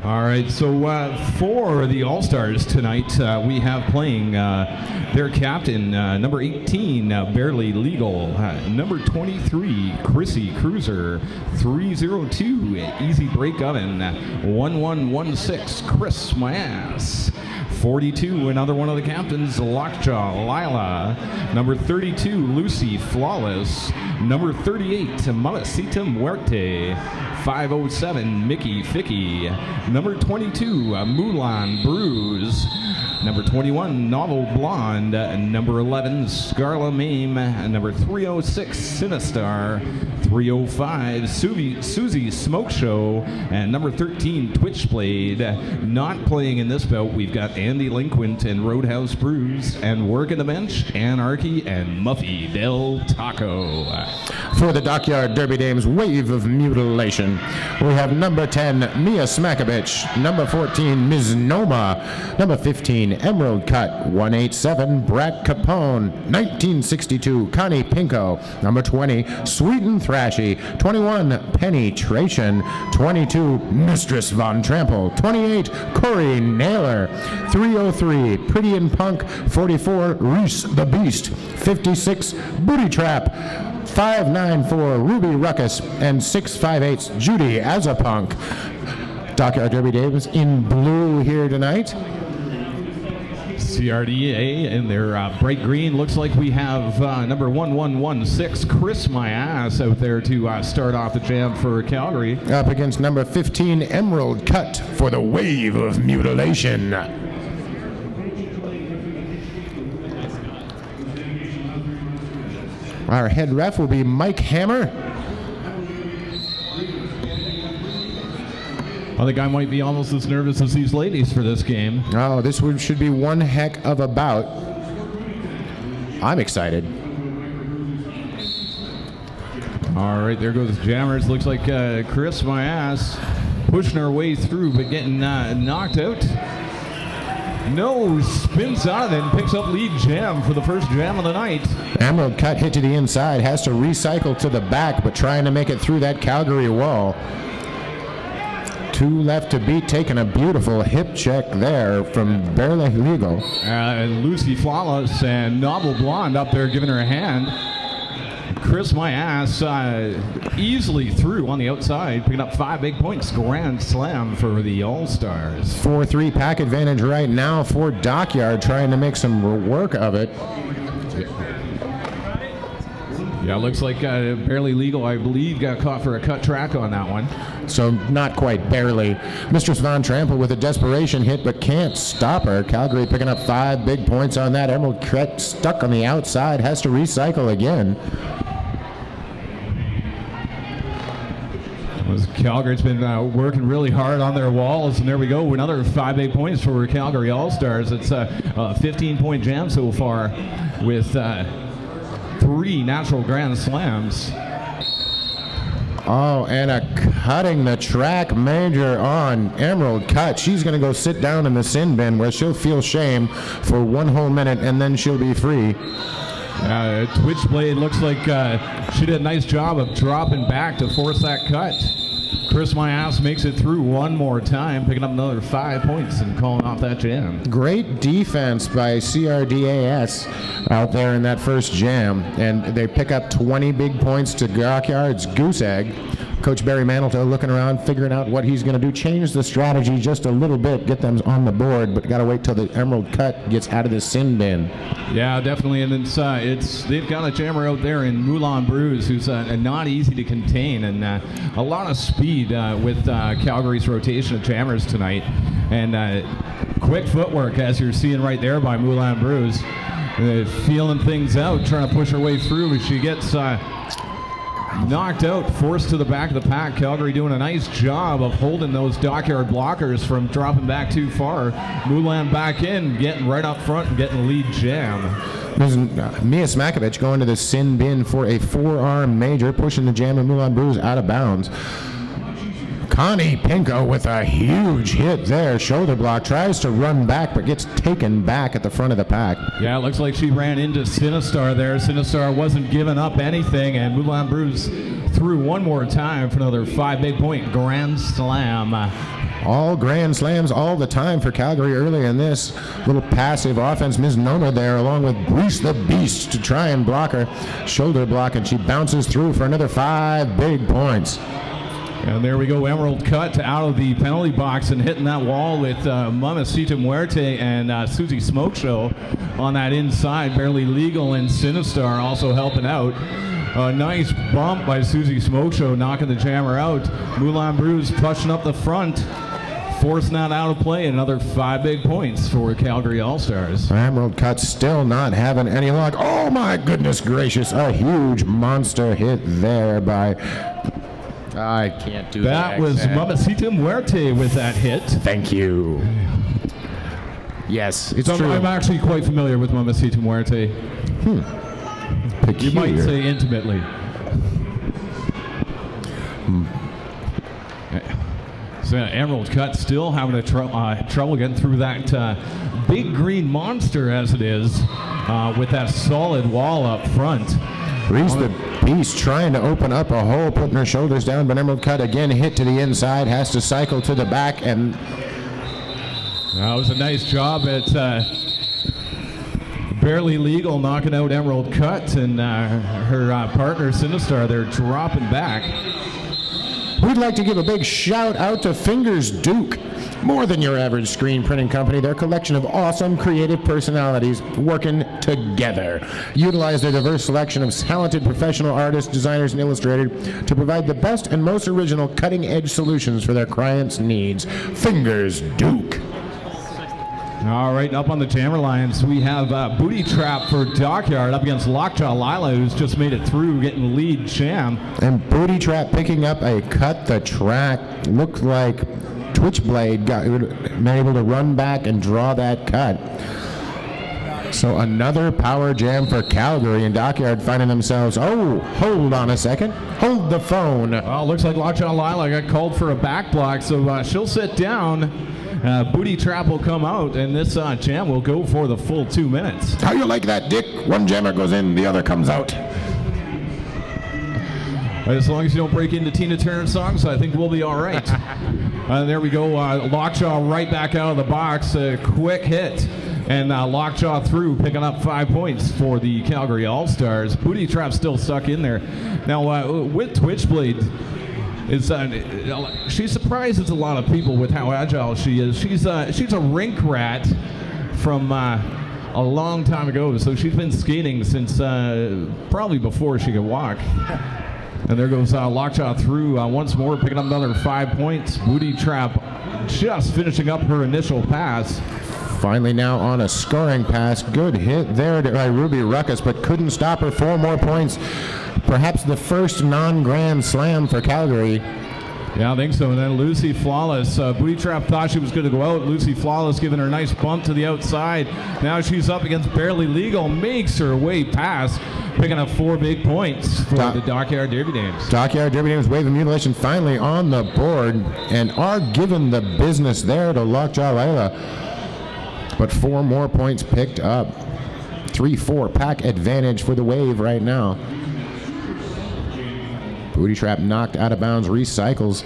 All right, so for the All-Stars tonight, we have playing their captain, number 18, Barely Legal, number 23, Chrissy Cruiser, 302, Easy Break Oven, 1116, Chris My Ass, 42, another one of the captains, Lockjaw Lila, number 32, Lucy Flawless, number 38, Mamacita Muerte, 507, Mickey Ficky, number 22, Mulan Bruise, number 21, Novel Blonde, number 11, Scarla Mame, number 306, Sinistar, 305, Susie Smoke Show, and number 13, Twitchblade. Not playing in this bout, we've got Andy Linquint and Roadhouse Bruise, and working the bench, Anarchy and Muffy Del Taco. For the Dockyard Derby Dames Wave of Mutilation, we have number 10, Mia Smakovich, number 14, Ms. Noma, number 15, Emerald Cut, 187, Brat Capone, 1962, Connie Pinko, number 20, Sweet and Thrashy, 21, Penetration, 22, Mistress Von Trample, 28, Corey Naylor, 303, Pretty and Punk, 44, Reese the Beast, 56, Booty Trap, 594, Ruby Ruckus, and 658, Judy Azapunk. Dockyard Derby Dames in blue here tonight. CRDA in their bright green. Looks like we have number 1116, Chris My Ass, out there to start off the jam for Calgary. Up against number 15, Emerald Cut for the Wave of Mutilation. Our head ref will be Mike Hammer. I think I might be almost as nervous as these ladies for this game. Oh, this one should be one heck of a bout. I'm excited. All right, there goes Jammers. Looks like Chris My Ass pushing her way through, but getting knocked out. No, spins out of it and picks up lead jam for the first jam of the night. Emerald Cut hit to the inside, has to recycle to the back, but trying to make it through that Calgary wall. Two left to beat, taking a beautiful hip check there from Barely Legal. Lucy Flawless and Novel Blonde up there giving her a hand. Chris My Ass easily through on the outside, picking up 5 big points. Grand slam for the All-Stars. 4-3 pack advantage right now for Dockyard, trying to make some work of it. Yeah, looks like Barely Legal, I believe, got caught for a cut track on that one. So not quite barely. Mistress Von Trample with a desperation hit, but can't stop her. Calgary picking up 5 big points on that. Emerald Cut stuck on the outside, has to recycle again. Calgary's been working really hard on their walls, and there we go, another 5 big points for Calgary All-Stars. It's a 15-point jam so far with 3 natural grand slams. Oh, and a cutting the track major on Emerald Cut. She's going to go sit down in the sin bin where she'll feel shame for 1 whole minute, and then she'll be free. Twitchblade looks like she did a nice job of dropping back to force that cut. Chris My Ass makes it through one more time, picking up another 5 points and calling off that jam. Great defense by CRDAS out there in that first jam, and they pick up 20 big points to Dockyard's Goose Egg. Coach Barry Manitou looking around, figuring out what he's going to do, change the strategy just a little bit, get them on the board, but got to wait till the Emerald Cut gets out of the sin bin. Yeah, definitely, and they've got a jammer out there in Mulan Bruise, who's not easy to contain, and a lot of speed with Calgary's rotation of jammers tonight, and quick footwork, as you're seeing right there by Mulan Bruise, feeling things out, trying to push her way through. She gets knocked out, forced to the back of the pack. Calgary doing a nice job of holding those Dockyard blockers from dropping back too far. Mulan back in, getting right up front and getting the lead jam. Mia Smakovich going to the sin bin for a forearm major, pushing the jam of Mulan Bruise out of bounds. Connie Pinko with a huge hit there. Shoulder block, tries to run back, but gets taken back at the front of the pack. Yeah, it looks like she ran into Sinistar there. Sinistar wasn't giving up anything, and Mulan Bruise through one more time for another 5 big point grand slam. All grand slams all the time for Calgary early in this little passive offense. Ms. Noma there along with Bruce the Beast to try and block her shoulder block, and she bounces through for another 5 big points. And there we go, Emerald Cut out of the penalty box and hitting that wall with Mamacita Muerte and Susie Smoke Show on that inside. Barely Legal and Sinistar also helping out. A nice bump by Susie Smoke Show, knocking the jammer out. Moulin Bruce pushing up the front, forcing that out of play. Another 5 big points for Calgary All-Stars. Emerald Cut still not having any luck. Oh my goodness gracious, a huge monster hit there by... I can't do that. That was Mamacita Muerte with that hit. Thank you. Yes, it's true. I'm actually quite familiar with Mamacita Muerte. Peculiar. You might say intimately. So Emerald Cut still having trouble getting through that big green monster as it is with that solid wall up front. Reese the Beast trying to open up a hole, putting her shoulders down, but Emerald Cut again hit to the inside, has to cycle to the back, and... That was a nice job at Barely Legal knocking out Emerald Cut, and her partner Sinistar there dropping back. We'd like to give a big shout out to Fingers Duke. More than your average screen printing company, their collection of awesome creative personalities working together. Utilize their diverse selection of talented professional artists, designers, and illustrators to provide the best and most original cutting-edge solutions for their clients' needs. Fingers Duke. All right, up on the jammer lines, we have Booty Trap for Dockyard up against Lockjaw Lila, who's just made it through, getting the lead jam. And Booty Trap picking up a cut the track. Looked like Twitchblade got able to run back and draw that cut. So another power jam for Calgary, and Dockyard finding themselves, oh, hold on a second. Hold the phone. Well, looks like Lockjaw Lila got called for a back block, so she'll sit down. Booty Trap will come out, and this jam will go for the full 2 minutes. How you like that, Dick? One jammer goes in, the other comes out. As long as you don't break into Tina Turner songs, I think we'll be all right. There we go. Lockjaw right back out of the box. A quick hit. And Lockjaw through, picking up 5 points for the Calgary All-Stars. Booty Trap still stuck in there. Now, with Twitchblade, she surprises a lot of people with how agile she is. She's a rink rat from a long time ago, so she's been skating since probably before she could walk. And there goes Lockjaw through once more, picking up another 5 points. Booty Trap just finishing up her initial pass. Finally now on a scoring pass. Good hit there by Ruby Ruckus, but couldn't stop her. 4 more points. Perhaps the first non-grand slam for Calgary. Yeah, I think so. And then Lucy Flawless. Booty Trap thought she was going to go out. Lucy Flawless giving her a nice bump to the outside. Now she's up against Barely Legal. Makes her way past. Picking up 4 big points for the Dockyard Derby Dames. Dockyard Derby Dames Wave of Mutilation finally on the board and are given the business there to Lockjaw Lila. But 4 more points picked up. 3-4 pack advantage for the Wave right now. Booty Trap knocked out of bounds, recycles,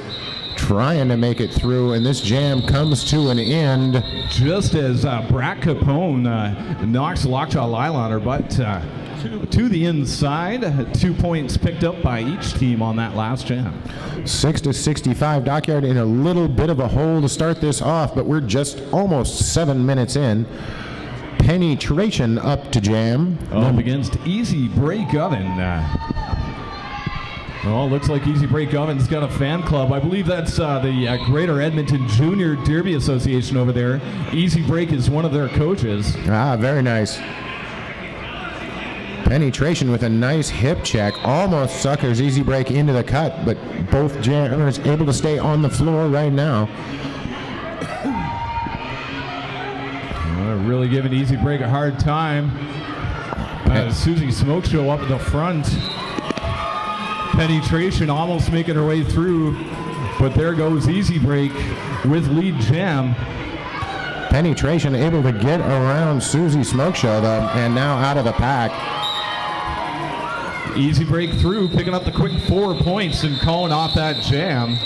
trying to make it through, and this jam comes to an end. Just as Brat Capone knocks Lockjaw Lila on her butt to the inside. 2 points picked up by each team on that last jam. 6-65. Dockyard in a little bit of a hole to start this off, but we're just almost 7 minutes in. Penetration up to jam. Up against Easy Break Oven. Well, looks like Easy Break Oven's got a fan club. I believe that's the Greater Edmonton Junior Derby Association over there. Easy Break is one of their coaches. Ah, very nice. Penetration with a nice hip check. Almost suckers Easy Break into the cut, but both jammers able to stay on the floor right now. Really giving Easy Break a hard time. Susie Smoke Show up at the front. Penetration almost making her way through, but there goes Easy Break with lead jam. Penetration able to get around Susie Smoke Show though, and now out of the pack. Easy breakthrough, picking up the quick 4 points and calling off that jam.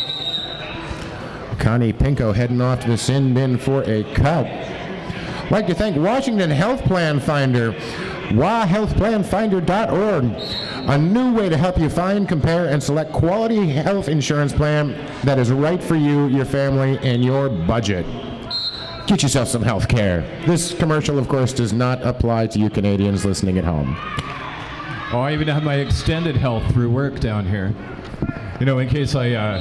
Connie Pinko heading off to the sin bin for a cup. I'd like to thank Washington Health Plan Finder, wahealthplanfinder.org. A new way to help you find, compare, and select quality health insurance plan that is right for you, your family, and your budget. Get yourself some health care. This commercial, of course, does not apply to you Canadians listening at home. Oh, I even have my extended health through work down here. You know, in case I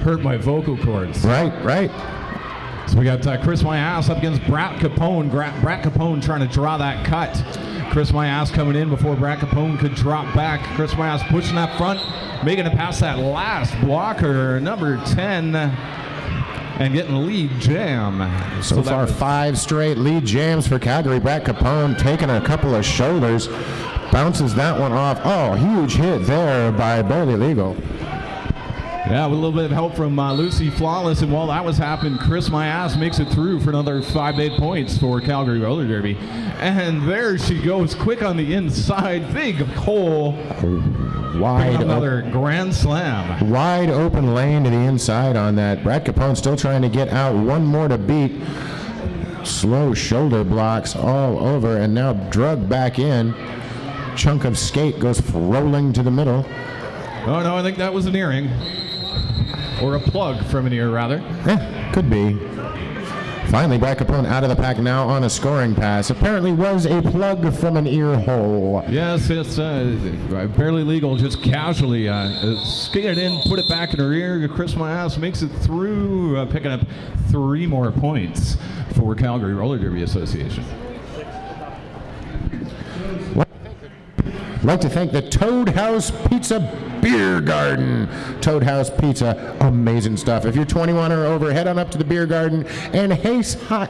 hurt my vocal cords. Right. So we got Chris My Ass up against Brad Capone. Brad Capone trying to draw that cut. Chris My Ass coming in before Brad Capone could drop back. Chris My Ass pushing up front, making it past that last blocker, number 10, and getting the lead jam. So far, 5 straight lead jams for Calgary. Brad Capone taking a couple of shoulders. Bounces that one off. Oh, huge hit there by Barely Legal. Yeah, with a little bit of help from Lucy Flawless, and while that was happening, Chris My Ass makes it through for another 5 big points for Calgary Roller Derby. And there she goes, quick on the inside, big hole. Wide another grand slam. Wide open lane to the inside on that. Brad Capone still trying to get out. One more to beat. Slow shoulder blocks all over, and now drug back in. Chunk of skate goes rolling to the middle. Oh no, I think that was an earring. Or a plug from an ear, rather. Could be. Finally, Brad Capone out of the pack now on a scoring pass. Apparently was a plug from an ear hole. Yes, it's Barely Legal, just casually skated in, put it back in her ear. Chris My Ass makes it through, picking up 3 more points for Calgary Roller Derby Association. I'd like to thank the Toad House Pizza Beer Garden. Toad House Pizza, amazing stuff. If you're 21 or over, head on up to the beer garden and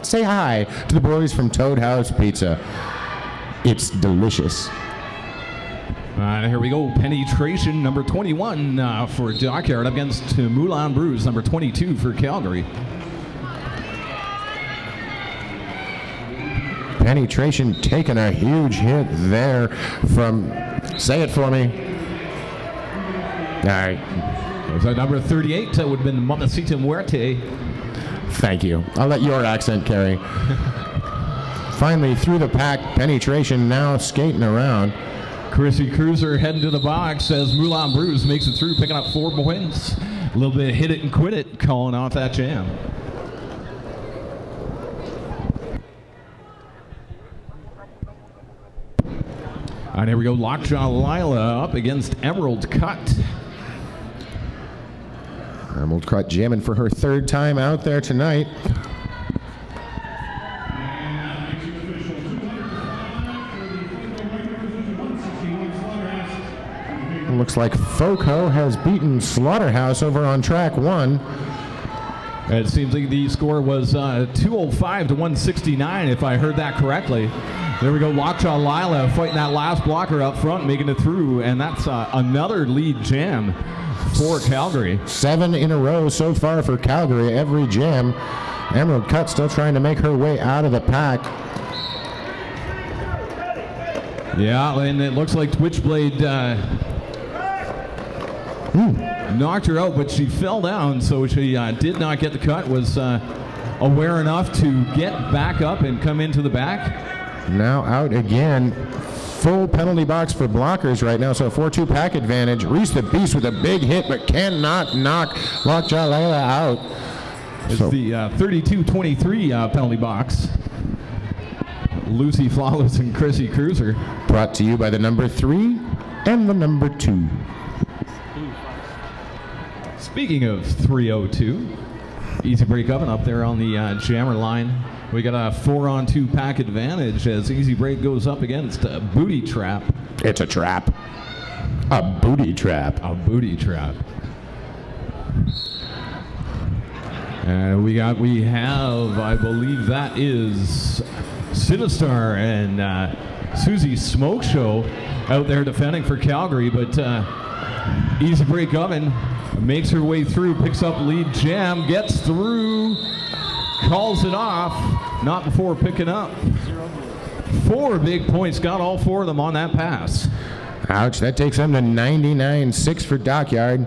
say hi to the boys from Toad House Pizza. It's delicious. Here we go. Penetration, number 21 for Dockyard against Moulin Brews, number 22 for Calgary. Penetration taking a huge hit there from, say it for me. All right. Was that number 38? That would have been Mamacita Muerte. Thank you. I'll let your accent carry. Finally through the pack, Penetration now skating around. Chrissy Cruiser heading to the box as Moulin Brews makes it through, picking up 4 points. A little bit of hit it and quit it, calling off that jam. All right, here we go. Lockjaw Lila up against Emerald Cut. Emerald Cut jamming for her 3rd time out there tonight. Looks like Foco has beaten Slaughterhouse over on track 1. It seems like the score was 205 to 169, if I heard that correctly. There we go, Lockjaw Lila fighting that last blocker up front, making it through, and that's another lead jam for Calgary. 7 in a row so far for Calgary, every jam. Emerald Cut still trying to make her way out of the pack. Yeah, and it looks like Twitchblade knocked her out, but she fell down, so she did not get the cut, was aware enough to get back up and come into the back. Now out again. Full penalty box for blockers right now, so a 4-2 pack advantage. Reese the Beast with a big hit, but cannot knock Lockjaw Lila out. It's the 32-23 penalty box. Lucy Flawless and Chrissy Cruiser. Brought to you by the number 3 and the number 2. Speaking of 302, Easy Break Oven up there on the jammer line. We got a 4-on-2 pack advantage as Easy Break goes up against a Booty Trap. It's a trap. A booty trap. A booty trap. And we have, I believe that is Sinistar and Susie Smoke Show out there defending for Calgary, but Easy Break Oven makes her way through, picks up lead jam, gets through, calls it off, not before picking up 4 big points, got all 4 of them on that pass. Ouch, that takes them to 99.6 for Dockyard.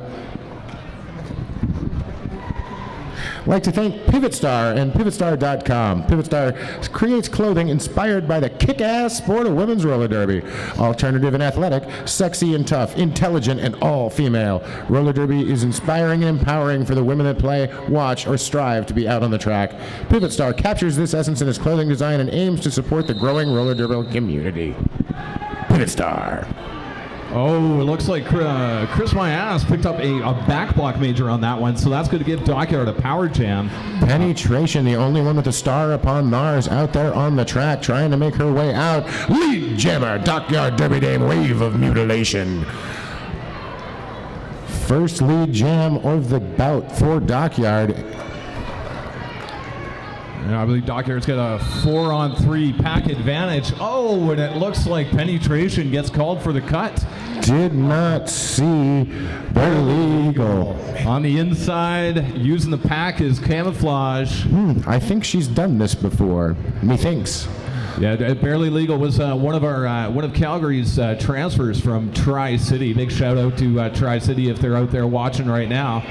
I'd like to thank PivotStar and PivotStar.com. PivotStar creates clothing inspired by the kick-ass sport of women's roller derby. Alternative and athletic, sexy and tough, intelligent and all-female. Roller derby is inspiring and empowering for the women that play, watch, or strive to be out on the track. PivotStar captures this essence in its clothing design and aims to support the growing roller derby community. PivotStar. Oh, it looks like Chris My Ass picked up a back block major on that one, so that's going to give Dockyard a power jam. Penetration, the only one with a star upon Mars out there on the track, trying to make her way out. Lead jammer, Dockyard Derby Dame, wave of mutilation. First lead jam of the bout for Dockyard. I believe Dockyard's got a 4-on-3 pack advantage. Oh, and it looks like Penetration gets called for the cut. Did not see Barely Eagle. On the inside, using the pack as camouflage. I think she's done this before. Methinks. Yeah, Barely Legal was one of Calgary's transfers from Tri-City. Big shout out to Tri-City if they're out there watching right now.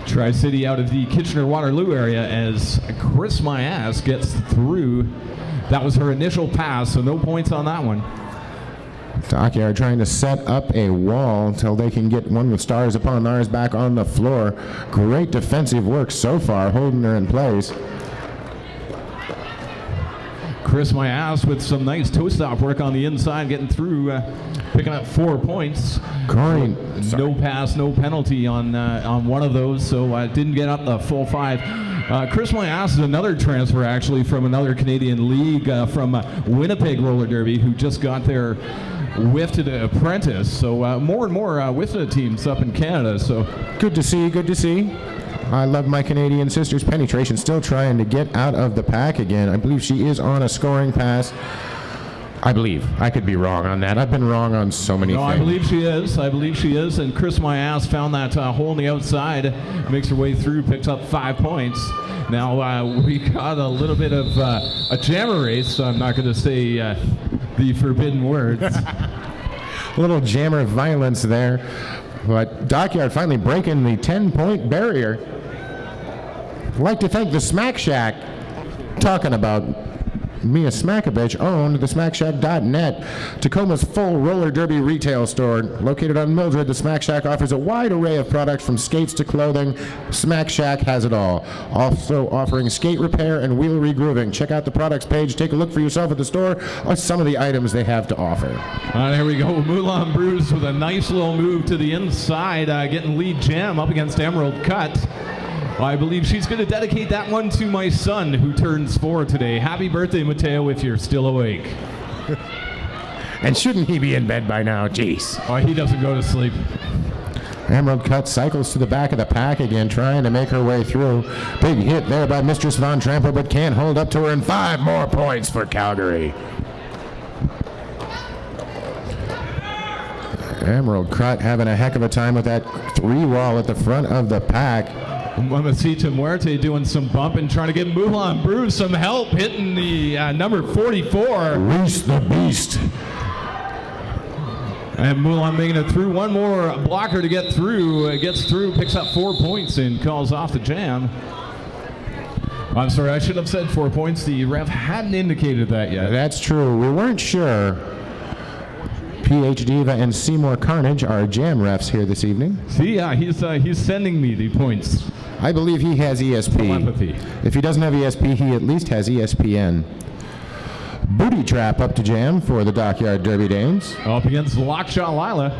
Tri-City out of the Kitchener-Waterloo area as Chris My Ass gets through. That was her initial pass, so no points on that one. Dockyard trying to set up a wall until they can get one with stars upon ours back on the floor. Great defensive work so far, holding her in place. Chris My Ass with some nice toe stop work on the inside, getting through, picking up 4 points. Corey, no pass, no penalty on one of those, so didn't get up the full 5. Chris My Ass is another transfer actually from another Canadian league, from Winnipeg Roller Derby, who just got their WIFTA apprentice. So more and more WIFTA teams up in Canada. So good to see, good to see. I love my Canadian sisters. Penetration still trying to get out of the pack again. I believe she is on a scoring pass. I believe. I could be wrong on that. I've been wrong on so many things. I believe she is. I believe she is. And Chris My Ass found that hole on the outside, makes her way through, picks up 5 points. Now we got a little bit of a jammer race, so I'm not going to say the forbidden words. A little jammer violence there. But Dockyard finally breaking the 10-point barrier. I'd like to thank the Smack Shack. Talking about Mia Smakovich owned the SmackShack.net, Tacoma's full roller derby retail store. Located on Mildred, the Smack Shack offers a wide array of products from skates to clothing. Smack Shack has it all. Also offering skate repair and wheel regrooving. Check out the products page. Take a look for yourself at the store or some of the items they have to offer. There we go. Moulin Bruce with a nice little move to the inside, getting lead jam up against Emerald Cut. I believe she's going to dedicate that one to my son, who turns 4 today. Happy birthday, Mateo, if you're still awake. And shouldn't he be in bed by now? Jeez. Oh, he doesn't go to sleep. Emerald Cut cycles to the back of the pack again, trying to make her way through. Big hit there by Mistress Von Tramper, but can't hold up to her, and 5 more points for Calgary. Emerald Cut having a heck of a time with that 3-wall at the front of the pack. Mamacita Muerte doing some bumping, trying to get Moulin Bruce some help, hitting the number 44. Reese the Beast. And Moulin making it through. One more blocker to get through. Gets through, picks up 4 points, and calls off the jam. I'm sorry, I should have said 4 points. The ref hadn't indicated that yet. That's true. We weren't sure. PH Diva and Seymour Carnage are jam refs here this evening. See, he's sending me the points. I believe he has ESP. Telepathy. If he doesn't have ESP, he at least has ESPN. Booty trap up to jam for the Dockyard Derby Dames. Up against Lockjaw Lila.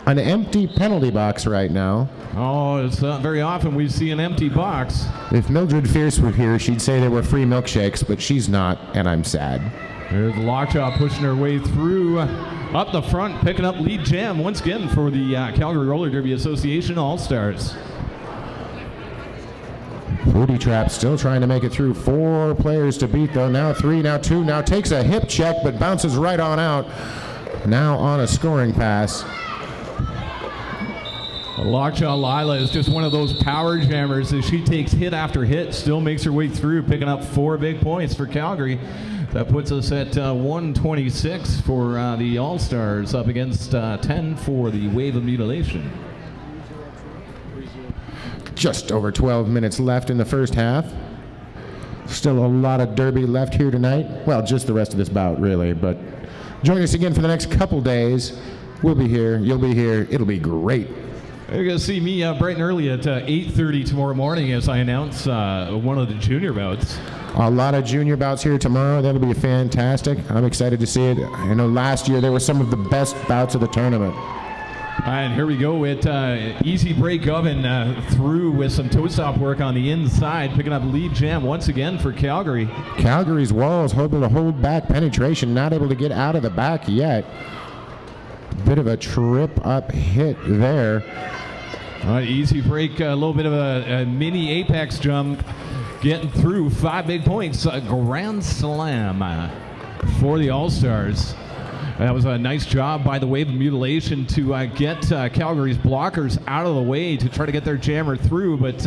An empty penalty box right now. Oh, it's not very often we see an empty box. If Mildred Fierce were here, she'd say there were free milkshakes, but she's not, and I'm sad. There's Lockjaw pushing her way through. Up the front, picking up lead jam once again for the Calgary Roller Derby Association All-Stars. Booty trap still trying to make it through. 4 players to beat, though. Now 3, now 2, now takes a hip check, but bounces right on out. Now on a scoring pass. Lockjaw Lila is just one of those power jammers as she takes hit after hit, still makes her way through, picking up 4 big points for Calgary. That puts us at 126 for the All-Stars up against 10 for the Wave of Mutilation. Just over 12 minutes left in the first half. Still a lot of derby left here tonight. Well, just the rest of this bout, really. But join us again for the next couple days. We'll be here. You'll be here. It'll be great. You're going to see me bright and early at 8:30 tomorrow morning as I announce one of the junior bouts. A lot of junior bouts here tomorrow. That'll be fantastic. I'm excited to see it. I know last year there were some of the best bouts of the tournament. And here we go with easy break oven through with some toe stop work on the inside, picking up lead jam once again for Calgary. Calgary's walls able to hold back penetration, not able to get out of the back yet. Bit of a trip up hit there. Easy break, a little bit of a mini apex jump, getting through 5 big points. A grand slam for the All-Stars. That was a nice job by the Wave of Mutilation to get Calgary's blockers out of the way to try to get their jammer through, but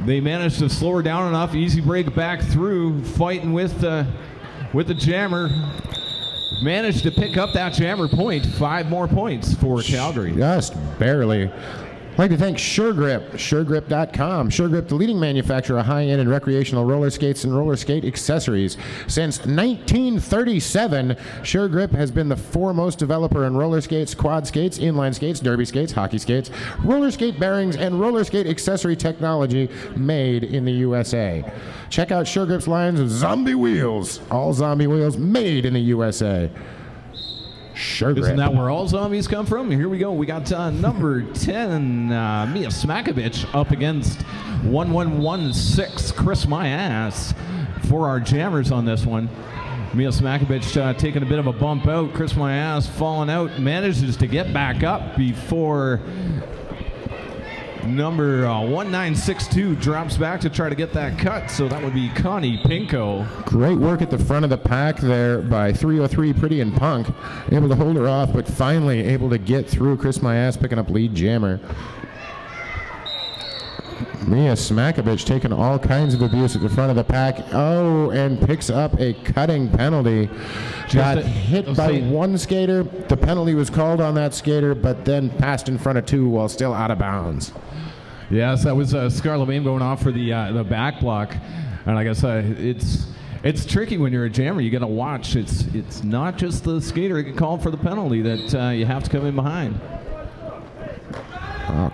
they managed to slow her down enough. Easy break back through, fighting with the jammer. Managed to pick up that jammer point. 5 more points for Calgary. Just barely. I'd like to thank SureGrip, SureGrip.com. SureGrip, the leading manufacturer of high-end and recreational roller skates and roller skate accessories. Since 1937, SureGrip has been the foremost developer in roller skates, quad skates, inline skates, derby skates, hockey skates, roller skate bearings, and roller skate accessory technology made in the USA. Check out SureGrip's lines of zombie wheels. All zombie wheels made in the USA. SureGrip. Isn't that where all zombies come from? Here we go. We got number 10, Mia Smakovich, up against 1116, Chris My Ass, for our jammers on this one. Mia Smakovich taking a bit of a bump out. Chris My Ass falling out, manages to get back up before number 1962 drops back to try to get that cut, so that would be Connie Pinko. Great work at the front of the pack there by 303 Pretty and Punk. Able to hold her off, but finally able to get through. Chris My Ass picking up lead jammer. Mia Smakovich taking all kinds of abuse at the front of the pack. Oh, and picks up a cutting penalty. Got hit by one skater. The penalty was called on that skater, but then passed in front of 2 while still out of bounds. Yes, that was Scarlet Bame going off for the back block. And I guess it's tricky when you're a jammer. You got to watch. It's not just the skater that can call for the penalty that you have to come in behind.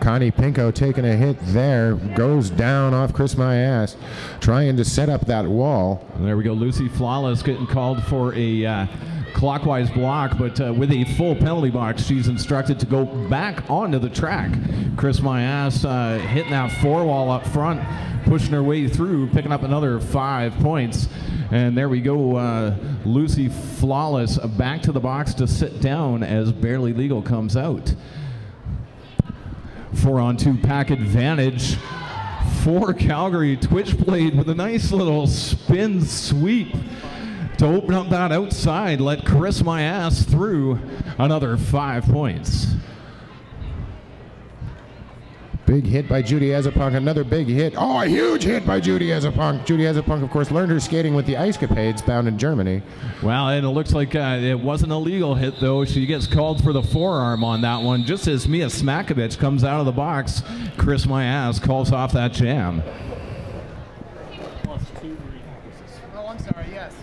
Connie Pinko taking a hit there, goes down off Chris My Ass, trying to set up that wall. And there we go. Lucy Flawless getting called for a clockwise block, but with a full penalty box, she's instructed to go back onto the track. Chris My Ass hitting that 4-wall up front, pushing her way through, picking up another 5 points. And there we go. Lucy Flawless back to the box to sit down as Barely Legal comes out. 4-on-2 pack advantage for Calgary. Twitchblade with a nice little spin sweep to open up that outside. Let Chris My Ass through another 5 points. Big hit by Judy Ezapunk. Another big hit. Oh, a huge hit by Judy Ezapunk. Judy Ezapunk, of course, learned her skating with the Ice Capades bound in Germany. Well, and it looks like it wasn't a legal hit, though. She gets called for the forearm on that one. Just as Mia Smakovich comes out of the box, Chris My Ass calls off that jam. Oh, I'm sorry, yes.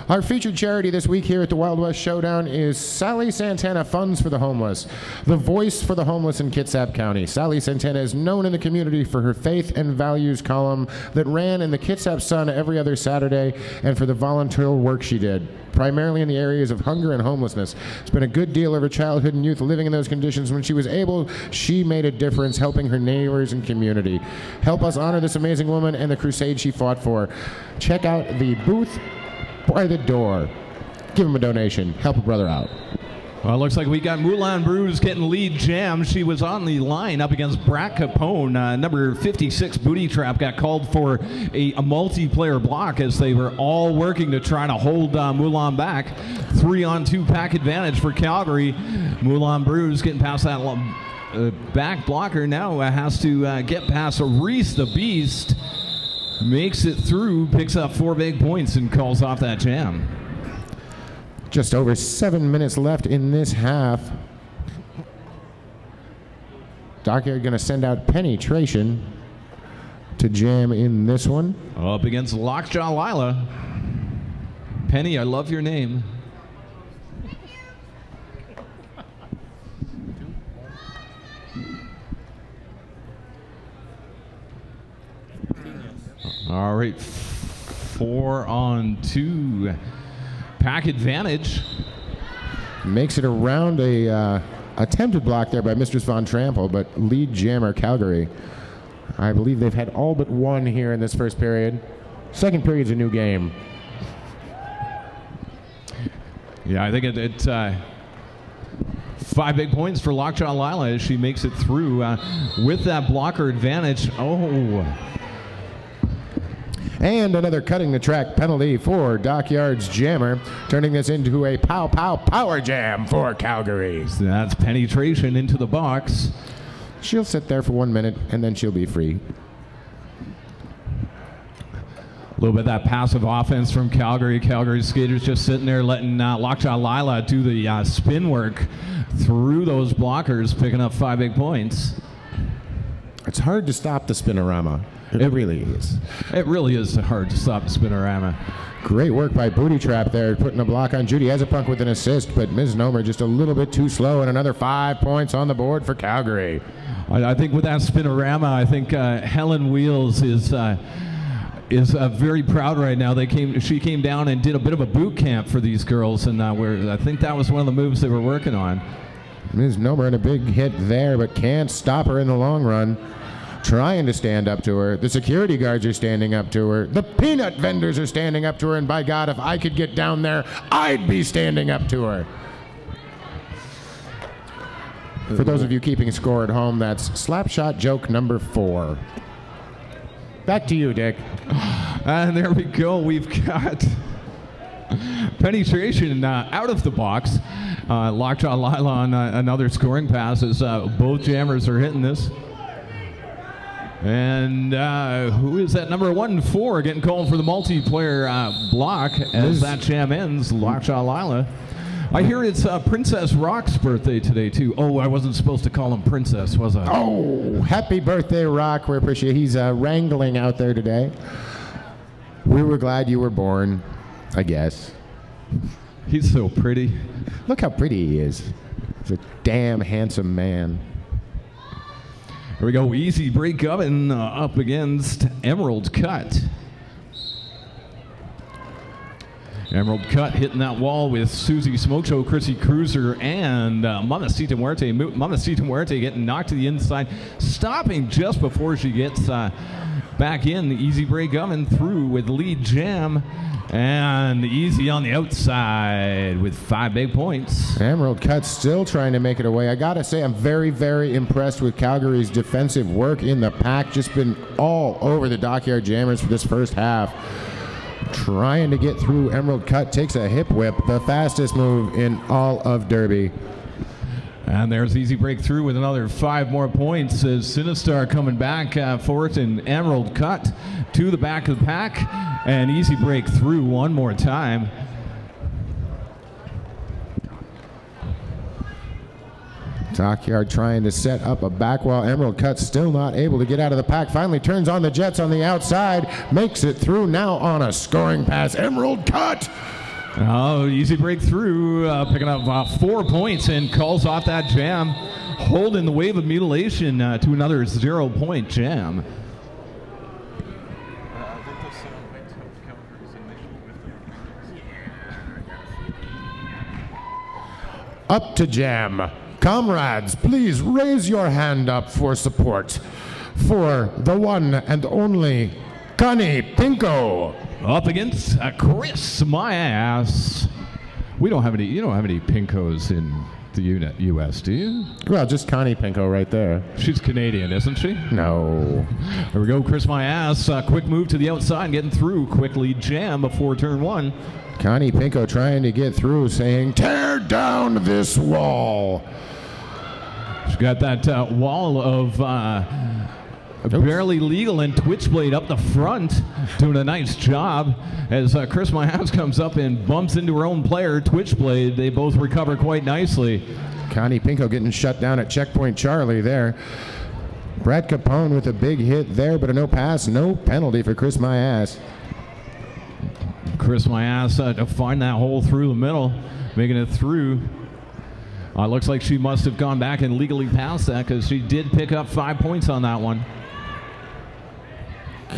Our featured charity this week here at the Wild West Showdown is Sally Santana Funds for the Homeless, the voice for the homeless in Kitsap County. Sally Santana is known in the community for her faith and values column that ran in the Kitsap Sun every other Saturday, and for the volunteer work she did, primarily in the areas of hunger and homelessness. Spent a good deal of her childhood and youth living in those conditions. When she was able, she made a difference helping her neighbors and community. Help us honor this amazing woman and the crusade she fought for. Check out the booth by the door. Give him a donation. Help a brother out. Well, it looks like we got Moulin Bruise getting lead jam. She was on the line up against Brat Capone. Number 56 Booty Trap got called for a multiplayer block as they were all working to try to hold Moulin back. 3-on-2 pack advantage for Calgary. Moulin Bruise getting past that back blocker now has to get past Reese the Beast. makes it through, picks up 4 big points, and calls off that jam. Just over 7 minutes left in this half. Dockyard going to send out Penetration to jam in this one. Up against Lockjaw Lila. Penny, I love your name. All right, 4 on 2. Pack advantage. Makes it around a attempted block there by Mistress Von Trample, but lead jammer Calgary. I believe they've had all but one here in this first period. Second period's a new game. Yeah, I think it's 5 big points for Lockjaw Lila as she makes it through with that blocker advantage. Oh. And another cutting the track penalty for Dockyard's jammer, turning this into a power jam for Calgary. So that's Penetration into the box. She'll sit there for 1 minute and then she'll be free. A little bit of that passive offense from Calgary. Calgary skaters just sitting there letting Lockjaw Lila do the spin work through those blockers, picking up 5 big points. It's hard to stop the spinorama. It really is. It really is hard to stop the spinorama. Great work by Booty Trap there, putting a block on Judy Ezepunk with an assist, but Ms. Nomer just a little bit too slow, and another 5 points on the board for Calgary. I think with that spinorama, I think Helen Wheels is very proud right now. She came down and did a bit of a boot camp for these girls, and I think that was one of the moves they were working on. Ms. Nomer in a big hit there, but can't stop her in the long run. Trying to stand up to her. The security guards are standing up to her. The peanut vendors are standing up to her, and by God, if I could get down there, I'd be standing up to her. For those of you keeping score at home, that's Slapshot joke number 4. Back to you, Dick. And there we go. We've got Penetration out of the box. Lockjaw Lila on another scoring pass as both jammers are hitting this. And who is that? Number 1-4 getting called for the multiplayer block as that jam ends. Lockjaw Lila. I hear it's Princess Rock's birthday today, too. Oh, I wasn't supposed to call him Princess, was I? Oh, happy birthday, Rock. We appreciate it. He's wrangling out there today. We were glad you were born, I guess. He's so pretty. Look how pretty he is. He's a damn handsome man. Here we go. Easy break oven up against Emerald Cut. Emerald Cut hitting that wall with Susie Smoke Show, Chrissy Cruiser, and Mamacita Muerte. Mamacita Muerte getting knocked to the inside, stopping just before she gets back in. Easy break oven through with lead jam. And Easy on the outside with 5 big points. Emerald Cut still trying to make it away. I gotta say, I'm very, very impressed with Calgary's defensive work in the pack. Just been all over the Dockyard Jammers for this first half. Trying to get through. Emerald Cut takes a hip whip, the fastest move in all of Derby. And there's Easy breakthrough with another 5 more points as Sinistar coming back for it, and Emerald Cut to the back of the pack, and Easy breakthrough one more time. Dockyard trying to set up a back wall. Emerald Cut still not able to get out of the pack. Finally turns on the Jets on the outside, makes it through now on a scoring pass. Emerald Cut! Oh, Easy breakthrough, picking up 4 points and calls off that jam, holding the wave of mutilation to another 0-point jam. Up to jam. Comrades, please raise your hand up for support for the one and only Connie Pinko. Up against Chris My Ass. You don't have any Pinkos in the U.S., do you? Well, just Connie Pinko right there. She's Canadian, isn't she? No. There we go, Chris My Ass. Quick move to the outside, getting through. Quick lead jam before turn 1. Connie Pinko trying to get through, saying, tear down this wall. She's got that wall of Barely Legal and Twitchblade up the front, doing a nice job as Chris Myers comes up and bumps into her own player, Twitchblade. They both recover quite nicely. Connie Pinko getting shut down at checkpoint Charlie there. Brett Capone with a big hit there, but a no pass, no penalty for Chris Myers. Chris Myers to find that hole through the middle, making it through. Looks like she must have gone back and legally passed that because she did pick up 5 points on that one.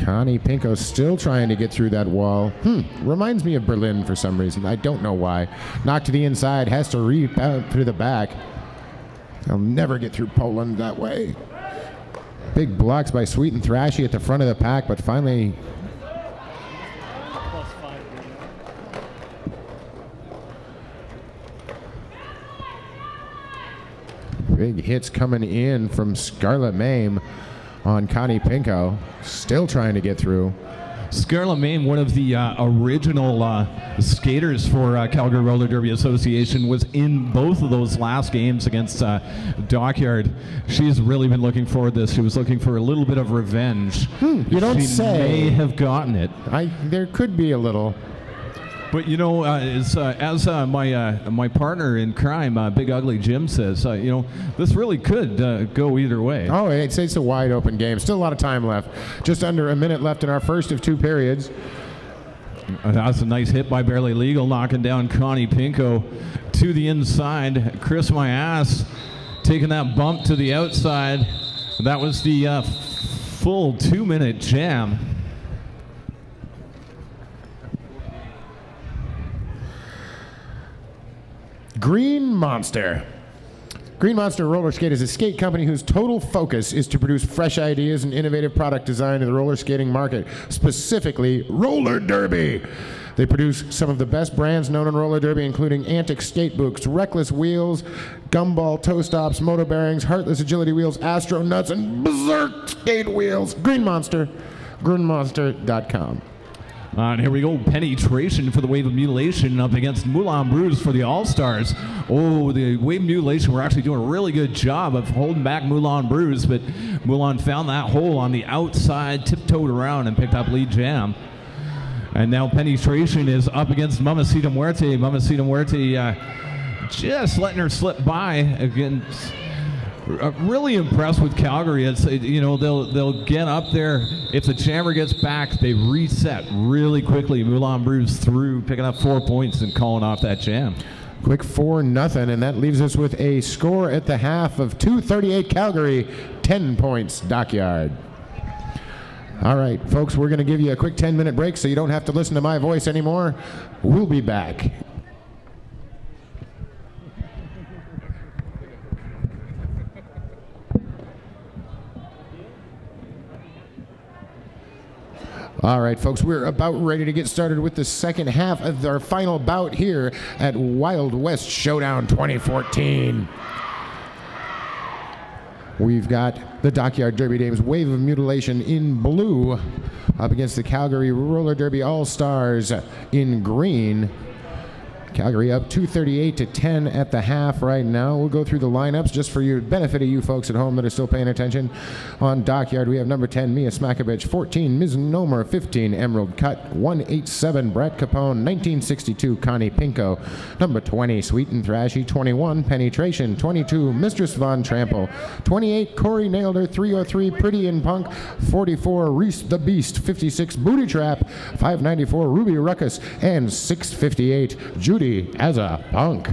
Connie Pinko still trying to get through that wall. Reminds me of Berlin for some reason. I don't know why. Knocked to the inside, has to reap out through the back. They'll never get through Poland that way. Big blocks by Sweet and Thrashy at the front of the pack, but finally... Big hits coming in from Scarlett Mame on Connie Pinko. Still trying to get through. Scarlett Mame, one of the original skaters for Calgary Roller Derby Association, was in both of those last games against Dockyard. She's really been looking forward to this. She was looking for a little bit of revenge. You don't say. She may have gotten it. There could be a little. But you know, as my partner in crime, Big Ugly Jim says, you know, this really could go either way. Oh, it's a wide open game. Still a lot of time left. Just under a minute left in our first of 2 periods. That's a nice hit by Barely Legal, knocking down Connie Pinko to the inside. Chris Myers taking that bump to the outside. That was the full 2-minute jam. Green Monster. Green Monster Roller Skate is a skate company whose total focus is to produce fresh ideas and innovative product design to the roller skating market, specifically roller derby. They produce some of the best brands known in roller derby, including Antic Skate Books, Reckless Wheels, Gumball Toe Stops, Motor Bearings, Heartless Agility Wheels, Astro Nuts, and Berserk Skate Wheels. Green Monster, greenmonster.com. And here we go, penetration for the Wave of Mutilation up against Moulin Bruise for the All-Stars. Oh, the Wave of Mutilation were actually doing a really good job of holding back Moulin Bruise, but Moulin found that hole on the outside, tiptoed around, and picked up lead jam. And now penetration is up against Mamacita Muerte. Mamacita Muerte just letting her slip by against... Really impressed with Calgary. It's, you know, they'll get up there. If the jammer gets back, they reset really quickly. Moulin Bruise through, picking up 4 points and calling off that jam. Quick 4-0, and that leaves us with a score at the half of 238 Calgary, 10 points Dockyard. All right, folks, we're going to give you a quick 10-minute break so you don't have to listen to my voice anymore. We'll be back. All right, folks, we're about ready to get started with the second half of our final bout here at Wild West Showdown 2014. We've got the Dockyard Derby Dames Wave of Mutilation in blue up against the Calgary Roller Derby All-Stars in green. Calgary up 238-10 at the half right now. We'll go through the lineups just for your benefit of you folks at home that are still paying attention. On Dockyard, we have number 10, Mia Smakovich, 14, Ms. Nomer, 15, Emerald Cut, 187, Brett Capone, 1962, Connie Pinko, number 20, Sweet and Thrashy, 21, Penetration, 22, Mistress Von Trample, 28, Corey Nailder, 303, Pretty and Punk, 44, Reese the Beast, 56, Booty Trap, 594, Ruby Ruckus, and 658, Judy as a Punk.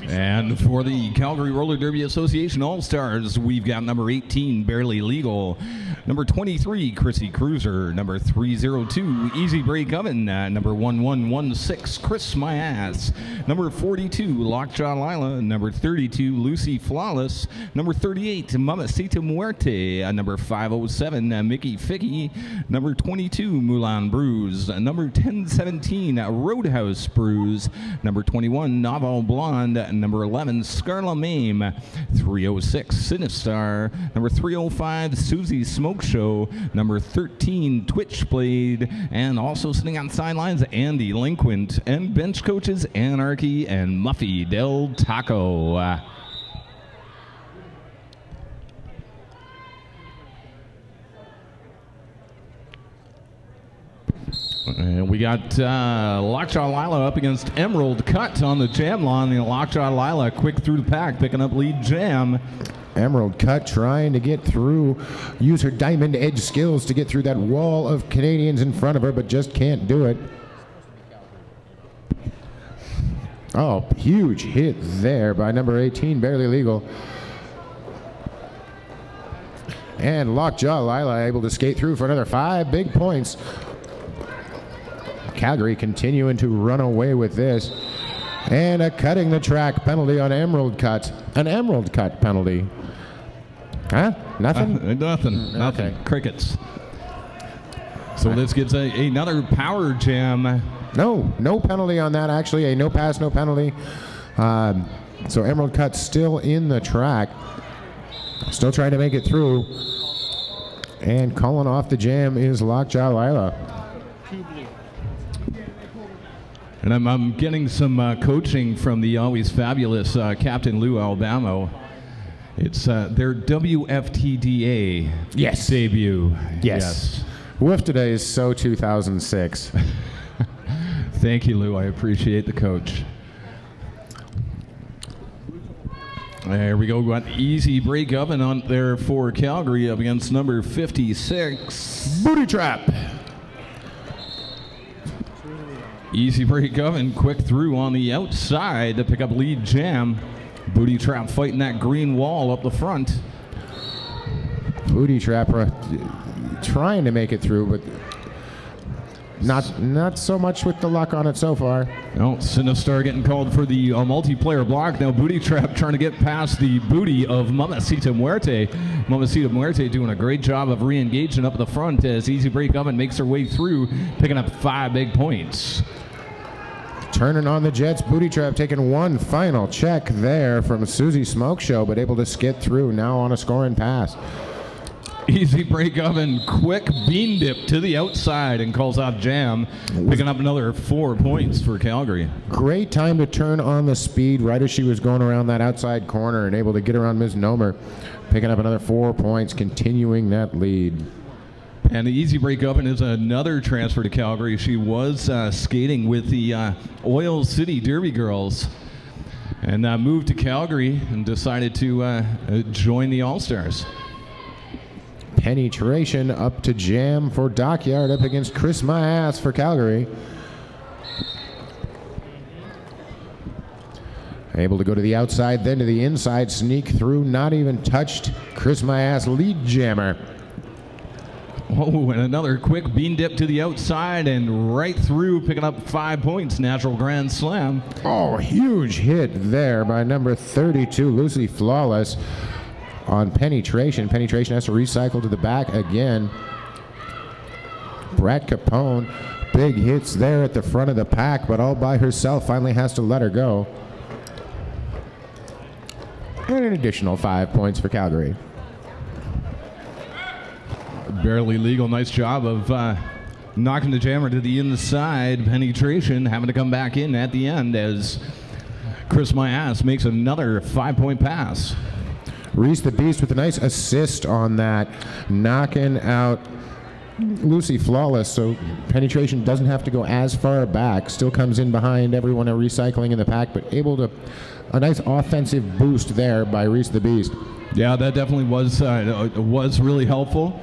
And for the Calgary Roller Derby Association All-Stars, we've got number 18, Barely Legal, number 23, Chrissy Cruiser, number 302, Easy Break Oven, number 1116, Chris My Ass, number 42, Lockjaw Lila, number 32, Lucy Flawless, number 38, Mamacita Muerte, number 507, Mickey Ficky, number 22, Moulin Bruise, number 1017, Roadhouse Bruise, number 21, Novel Blonde, number 11, Scarla Mame, 306, Sinistar, number 305, Susie Smoke Show, number 13, Twitchblade, and also sitting on sidelines, Andy Delinquent, and bench coaches, Anarchy and Muffy Del Taco. And we got Lockjaw Lila up against Emerald Cut on the jam lawn. And Lockjaw Lila quick through the pack, picking up lead jam. Emerald Cut trying to get through, use her diamond edge skills to get through that wall of Canadians in front of her, but just can't do it. Oh, huge hit there by number 18, Barely Legal. And Lockjaw Lila able to skate through for another 5 big points. Calgary continuing to run away with this. And a cutting the track penalty on Emerald Cut. An Emerald Cut penalty. Huh? Nothing? Nothing. Okay. Crickets. So this gives another power jam. No penalty on that, actually. A no pass, no penalty. So Emerald Cut still in the track. Still trying to make it through. And calling off the jam is Lockjaw Lila. And I'm getting some coaching from the always fabulous Captain Lou Albamo. It's their WFTDA debut. Yes. Woof today is so 2006. Thank you, Lou. I appreciate the coach. There we go. Got easy break oven on there for Calgary up against number 56. Booty Trap. Easy break oven, quick through on the outside to pick up lead jam. Booty Trap fighting that green wall up the front. Booty Trap trying to make it through, but not so much with the luck on it so far. No, Sinistar getting called for the multiplayer block. Now Booty Trap trying to get past the booty of Mamacita Muerte. Mamacita Muerte doing a great job of re-engaging up the front as Easy Break Oven makes her way through, picking up 5 big points. Turning on the Jets, Booty Trap taking one final check there from Susie Smoke Show, but able to skid through now on a scoring pass. Easy break oven, quick bean dip to the outside and calls out jam, picking up another 4 points for Calgary. Great time to turn on the speed right as she was going around that outside corner and able to get around Ms. Nomer, picking up another 4 points, continuing that lead. And the Easy Break Oven is another transfer to Calgary. She was skating with the Oil City Derby Girls and moved to Calgary and decided to join the All-Stars. Penetration up to jam for Dockyard up against Chris My Ass for Calgary. Able to go to the outside, then to the inside, sneak through, not even touched. Chris My Ass lead jammer. Oh, and another quick bean dip to the outside and right through, picking up 5 points. Natural grand slam. Oh, huge hit there by number 32, Lucy Flawless, on penetration. Penetration has to recycle to the back again. Brett Capone, big hits there at the front of the pack, but all by herself, finally has to let her go. And an additional 5 points for Calgary. Barely legal. Nice job of knocking the jammer to the inside. Penetration having to come back in at the end as Chris My Ass makes another 5-point pass. Reese the Beast with a nice assist on that, knocking out Lucy Flawless, so penetration doesn't have to go as far back. Still comes in behind everyone recycling in the pack, but able to a nice offensive boost there by Reese the Beast. Yeah, that definitely was really helpful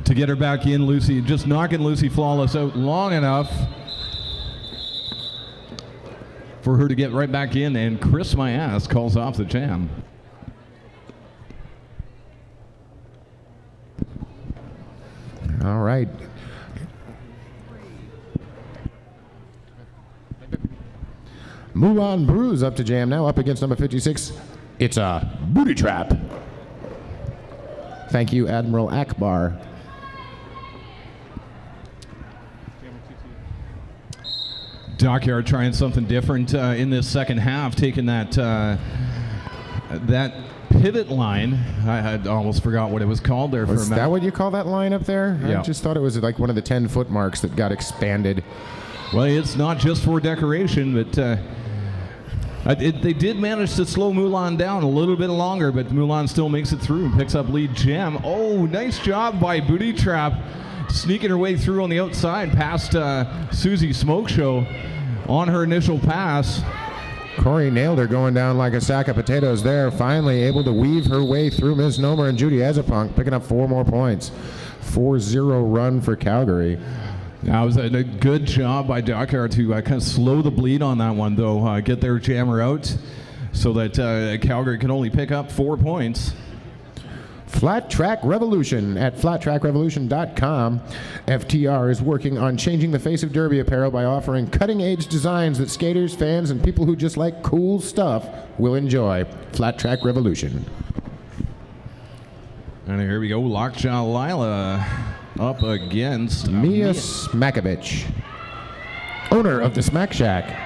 to get her back in. Lucy just knocking Lucy Flawless out long enough for her to get right back in, and Chris My Ass calls off the jam. All right. Mulan Brews up to jam now, up against number 56. It's a Booty Trap. Thank you, Admiral Akbar. Dockyard trying something different in this second half, taking that pivot line. I had almost forgot what it was called there. Was that what you call that line up there? Yeah. I just thought it was like one of the 10-foot marks that got expanded. Well, it's not just for decoration, but they did manage to slow Mulan down a little bit longer, but Mulan still makes it through and picks up lead jam. Oh, nice job by Booty Trap sneaking her way through on the outside past Susie Smoke Show on her initial pass. Corey nailed her going down like a sack of potatoes there. Finally able to weave her way through Ms. Nomer and Judy Ezapunk, picking up 4 more points. 4-0 run for Calgary. That was a good job by Dockyard to kind of slow the bleed on that one, though. Get their jammer out so that Calgary can only pick up 4 points. Flat Track Revolution at flattrackrevolution.com. FTR is working on changing the face of Derby apparel by offering cutting-edge designs that skaters, fans, and people who just like cool stuff will enjoy. Flat Track Revolution. And here we go, Lockjaw Lila up against Mia Smakovich, owner of the Smack Shack.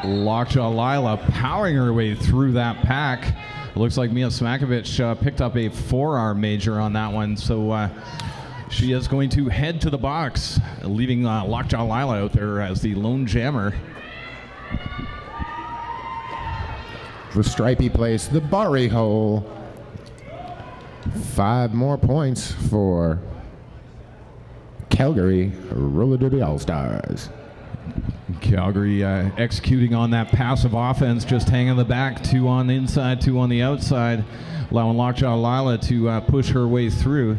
Lockjaw Lila powering her way through that pack. Looks like Mia Smakovich picked up a forearm major on that one, so she is going to head to the box, leaving Lockjaw Lila out there as the lone jammer. The stripey place, the Barry Hole. 5 more points for Calgary Roller Derby All-Stars. Calgary executing on that passive offense, just hanging the back, 2 on the inside, 2 on the outside, allowing Lockjaw Lila to push her way through.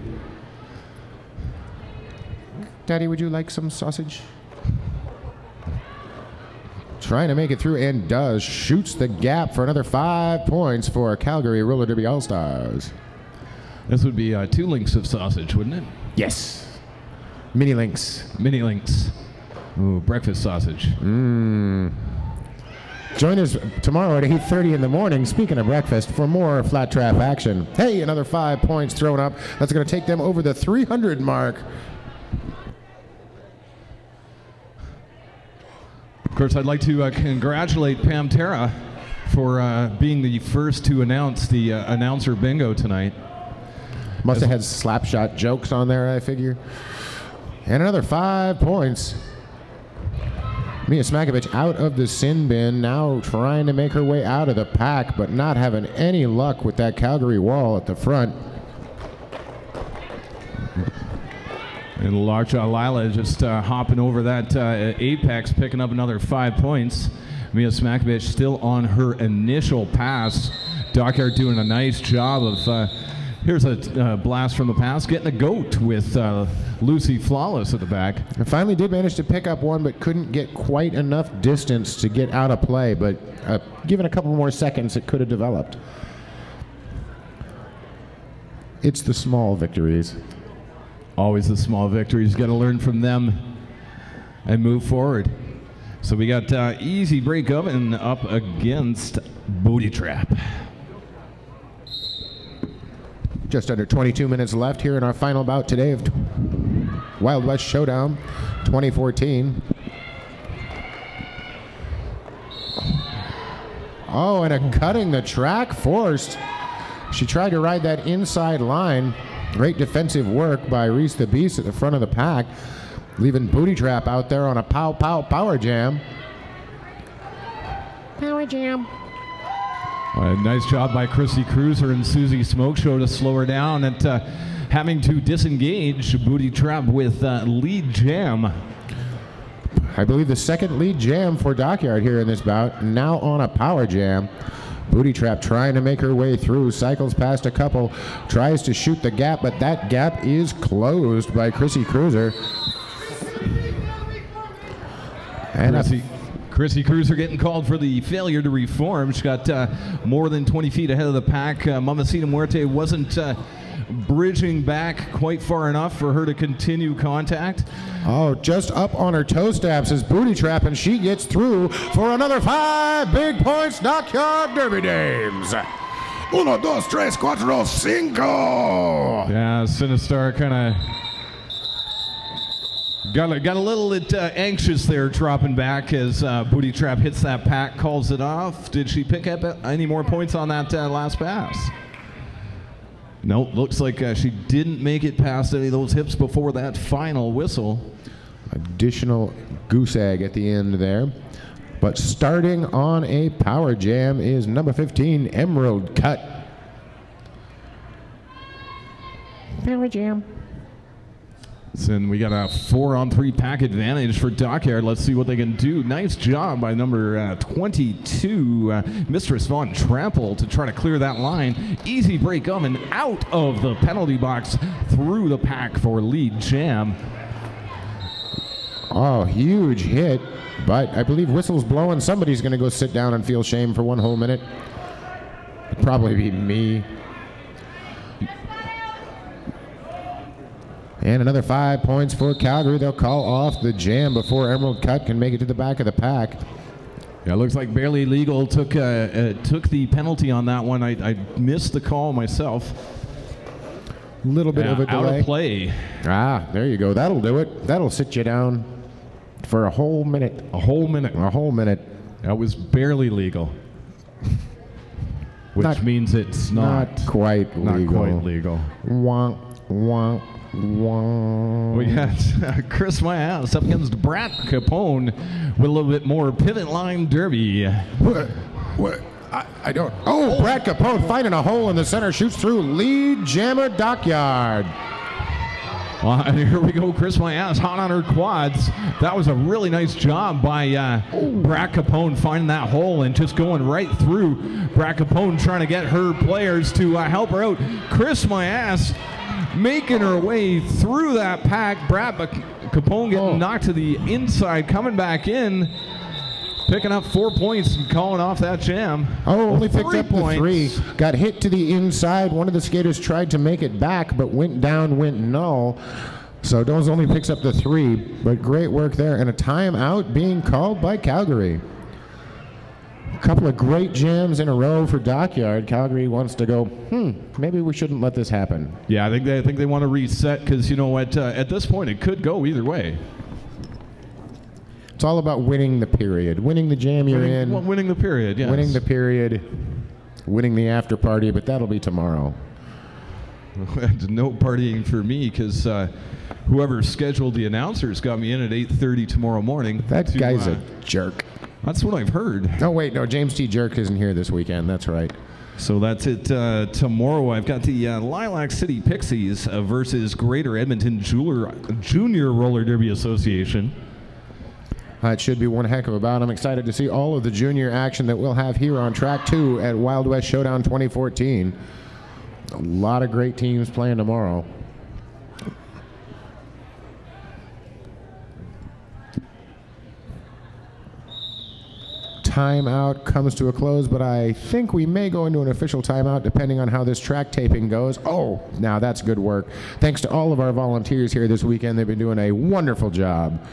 Daddy, would you like some sausage? Trying to make it through and does. Shoots the gap for another 5 points for Calgary Roller Derby All-Stars. This would be 2 links of sausage, wouldn't it? Yes. Mini links. Mini links. Ooh, breakfast sausage. Join us tomorrow at 8:30 in the morning, speaking of breakfast, for more Flat Trap action. Hey, another 5 points thrown up. That's going to take them over the 300 mark. Of course, I'd like to congratulate Pam Terra for being the first to announce the announcer bingo tonight. Must have had slapshot jokes on there, I figure. And another 5 points. Mia Smakovich out of the sin bin, now trying to make her way out of the pack, but not having any luck with that Calgary wall at the front. And Lockjaw Lila just hopping over that apex, picking up another 5 points. Mia Smakovich still on her initial pass. Dockyard doing a nice job of, here's a blast from the past, getting a goat with Lucy Flawless at the back. I finally did manage to pick up one, but couldn't get quite enough distance to get out of play. But given a couple more seconds, it could have developed. It's the small victories. Always the small victories. Got to learn from them and move forward. So we got Easy Break Oven up against Booty Trap. Just under 22 minutes left here in our final bout today of Wild West Showdown 2014. Oh, and a cutting the track forced. She tried to ride that inside line. Great defensive work by Reese the Beast at the front of the pack, leaving Booty Trap out there on a power jam. Power jam. Nice job by Chrissy Cruiser and Susie Smoke Show to slow her down and having to disengage Booty Trap with lead jam. I believe the second lead jam for Dockyard here in this bout, now on a power jam. Booty Trap trying to make her way through, cycles past a couple, tries to shoot the gap, but that gap is closed by Chrissy Cruiser. And Chrissy Cruiser getting called for the failure to reform. She got more than 20 feet ahead of the pack. Mamacita Muerte wasn't bridging back quite far enough for her to continue contact. Oh, just up on her toe straps is Booty Trap, and she gets through for another 5 big points. Dockyard Derby Dames. 1, 2, 3, 4, 5. Yeah, Sinistar kind of got a little bit anxious there, dropping back as Booty Trap hits that pack, calls it off. Did she pick up any more points on that last pass? No, looks like she didn't make it past any of those hips before that final whistle. Additional goose egg at the end there. But starting on a power jam is number 15, Emerald Cut. Power jam. So we got a 4-on-3 pack advantage for Dockyard. Let's see what they can do. Nice job by number 22, Mistress Von Trample, to try to clear that line. Easy break of and out of the penalty box through the pack for lead jam. Oh, huge hit, but I believe whistle's blowing. Somebody's going to go sit down and feel shame for 1 whole minute. It'd probably be me. And another 5 points for Calgary. They'll call off the jam before Emerald Cut can make it to the back of the pack. Yeah, it looks like Barely Legal took the penalty on that one. I missed the call myself. A little bit of a delay. Out of play. Ah, there you go. That'll do it. That'll sit you down for a whole minute. A whole minute. A whole minute. That was barely legal. Which means it's not quite legal. Not quite legal. Wonk, wonk. We got Chris My Ass up against Brad Capone with a little bit more pivot line derby. What? I don't. Oh, Brad Capone finding a hole in the center, shoots through lead jammer Dockyard. And here we go, Chris My Ass hot on her quads. That was a really nice job by Brad Capone finding that hole and just going right through. Brad Capone trying to get her players to help her out. Chris My Ass making her way through that pack. Brad Capone getting knocked to the inside, coming back in, picking up 4 points and calling off that jam. Oh, only picked 3 up points. the 3. Got hit to the inside. One of the skaters tried to make it back, but went down, went null. So Dones only picks up the 3, but great work there. And a timeout being called by Calgary. A couple of great jams in a row for Dockyard. Calgary wants to go, maybe we shouldn't let this happen. Yeah, I think they want to reset because, you know what, at this point it could go either way. It's all about winning the period. Winning the jam you're in. Well, winning the period, yes. Winning the period. Winning the after party, but that'll be tomorrow. No partying for me because whoever scheduled the announcers got me in at 8:30 tomorrow morning. That guy's a jerk. That's what I've heard. Oh, wait, no, James T. Jerk isn't here this weekend. That's right. So that's it. Tomorrow I've got the Lilac City Pixies versus Greater Edmonton Junior Roller Derby Association. It should be one heck of a bout. I'm excited to see all of the junior action that we'll have here on Track 2 at Wild West Showdown 2014. A lot of great teams playing tomorrow. Timeout comes to a close, but I think we may go into an official timeout depending on how this track taping goes. Oh, now that's good work. Thanks to all of our volunteers here this weekend. They've been doing a wonderful job.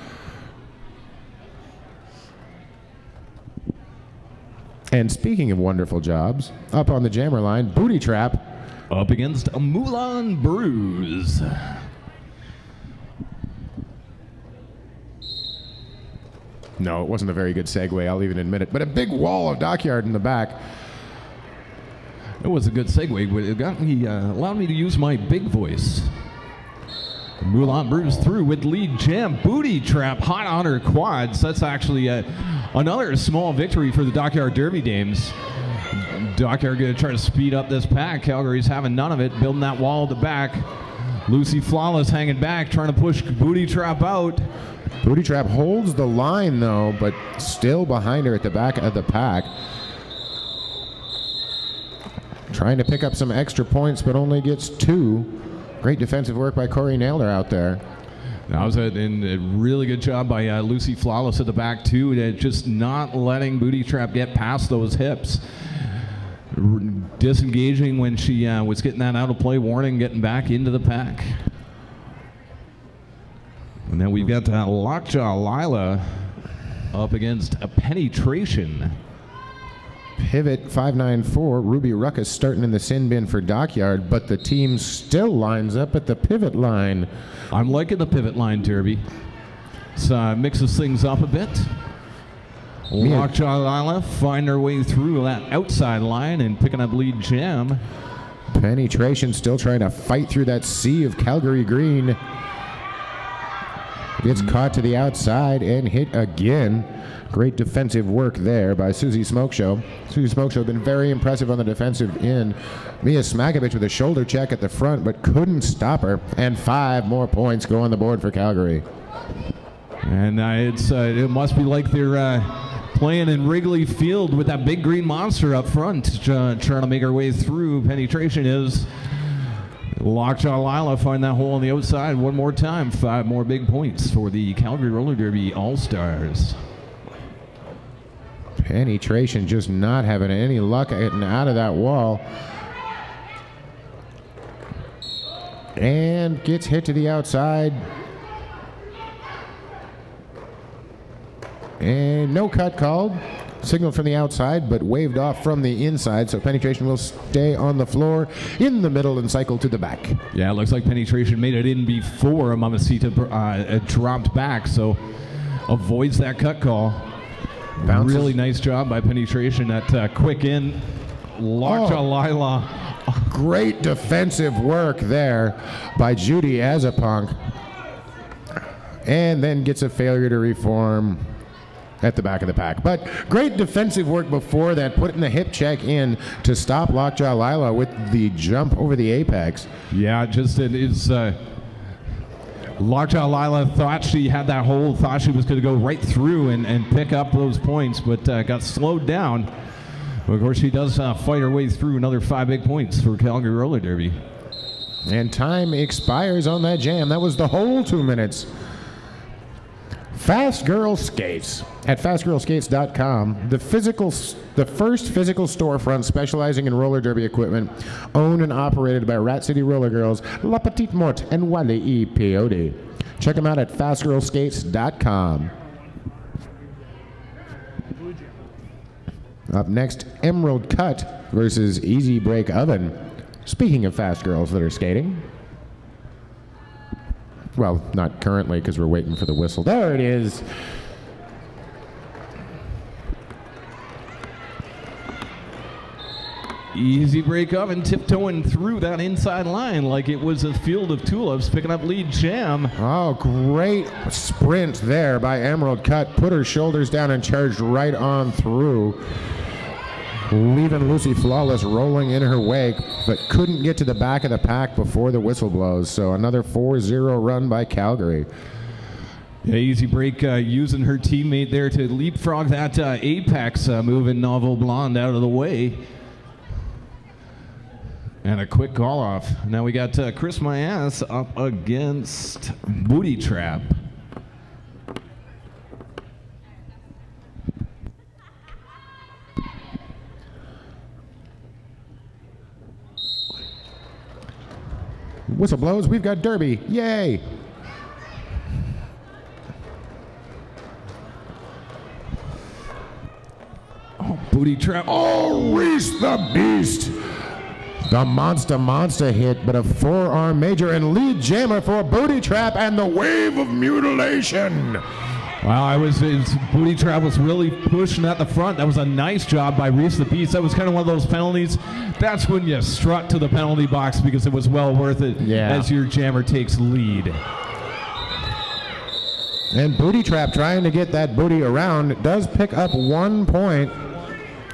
And speaking of wonderful jobs, up on the jammer line, Booty Trap. Up against a Moulin Bruise. No, it wasn't a very good segue, I'll even admit it. But a big wall of Dockyard in the back. It was a good segue, but it got me, allowed me to use my big voice. Moulin Bruise through with lead jam. Booty Trap hot on her quads. That's actually another small victory for the Dockyard Derby Dames. Dockyard going to try to speed up this pack. Calgary's having none of it, building that wall at the back. Lucy Flawless hanging back, trying to push Booty Trap out. Booty Trap holds the line, though, but still behind her at the back of the pack. Trying to pick up some extra points, but only gets 2. Great defensive work by Corey Naylor out there. That was a really good job by Lucy Flawless at the back, too, just not letting Booty Trap get past those hips. Disengaging when she was getting that out of play warning, getting back into the pack. And then we've got Lockjaw Lila up against a Penetration. Pivot 594, Ruby Ruckus starting in the sin bin for Dockyard, but the team still lines up at the pivot line. I'm liking the pivot line derby. So mixes things up a bit. Lockjaw Lila find their way through that outside line and picking up lead jam. Penetration still trying to fight through that sea of Calgary green. Gets caught to the outside and hit again. Great defensive work there by Susie Smokeshow. Susie Smokeshow been very impressive on the defensive end. Mia Smakovich with a shoulder check at the front, but couldn't stop her. And 5 more points go on the board for Calgary. And it must be like they're playing in Wrigley Field with that big green monster up front, trying to make our way through. Penetration is Lockjaw Lila find that hole on the outside one more time. 5 more big points for the Calgary Roller Derby All-Stars. Penetration just not having any luck getting out of that wall. And gets hit to the outside. And no cut called. Signal from the outside, but waved off from the inside. So Penetration will stay on the floor in the middle and cycle to the back. Yeah, it looks like Penetration made it in before Mamacita dropped back, so avoids that cut call. Bounces. Really nice job by Penetration at quick in. Lockjaw Lila. Great defensive work there by Judy Azapunk. And then gets a failure to reform at the back of the pack. But great defensive work before that, putting the hip check in to stop Lockjaw Lila with the jump over the apex. Yeah, just it is. Lockjaw Lila thought she had that hole, thought she was going to go right through and pick up those points, but got slowed down. But of course, she does fight her way through. Another 5 big points for Calgary Roller Derby. And time expires on that jam. That was the whole 2 minutes. Fast Girl Skates at fastgirlskates.com, the first physical storefront specializing in roller derby equipment, owned and operated by Rat City Roller Girls, La Petite Mort, and Wally E. Peyote. Check them out at fastgirlskates.com. Up next, Emerald Cut versus Easy Break Oven. Speaking of fast girls that are skating. Well, not currently because we're waiting for the whistle. There it is. Easy Break Oven tiptoeing through that inside line like it was a field of tulips, picking up lead jam. Oh, great sprint there by Emerald Cut. Put her shoulders down and charged right on through, leaving Lucy Flawless rolling in her wake, but couldn't get to the back of the pack before the whistle blows. So another 4-0 run by Calgary. Yeah, Easy Break using her teammate there to leapfrog that apex, moving Novel Blonde out of the way. And a quick call off. Now we got Chris Myas up against Booty Trap. Whistle blows. We've got Derby. Yay! Oh, Booty Trap. Oh, Reese the Beast! The monster hit, but a forearm major and lead jammer for Booty Trap and the wave of mutilation. Wow, Booty Trap was really pushing at the front. That was a nice job by Reese the Beast. That was kind of one of those penalties. That's when you strut to the penalty box because it was well worth it as your jammer takes lead. And Booty Trap trying to get that booty around does pick up 1 point.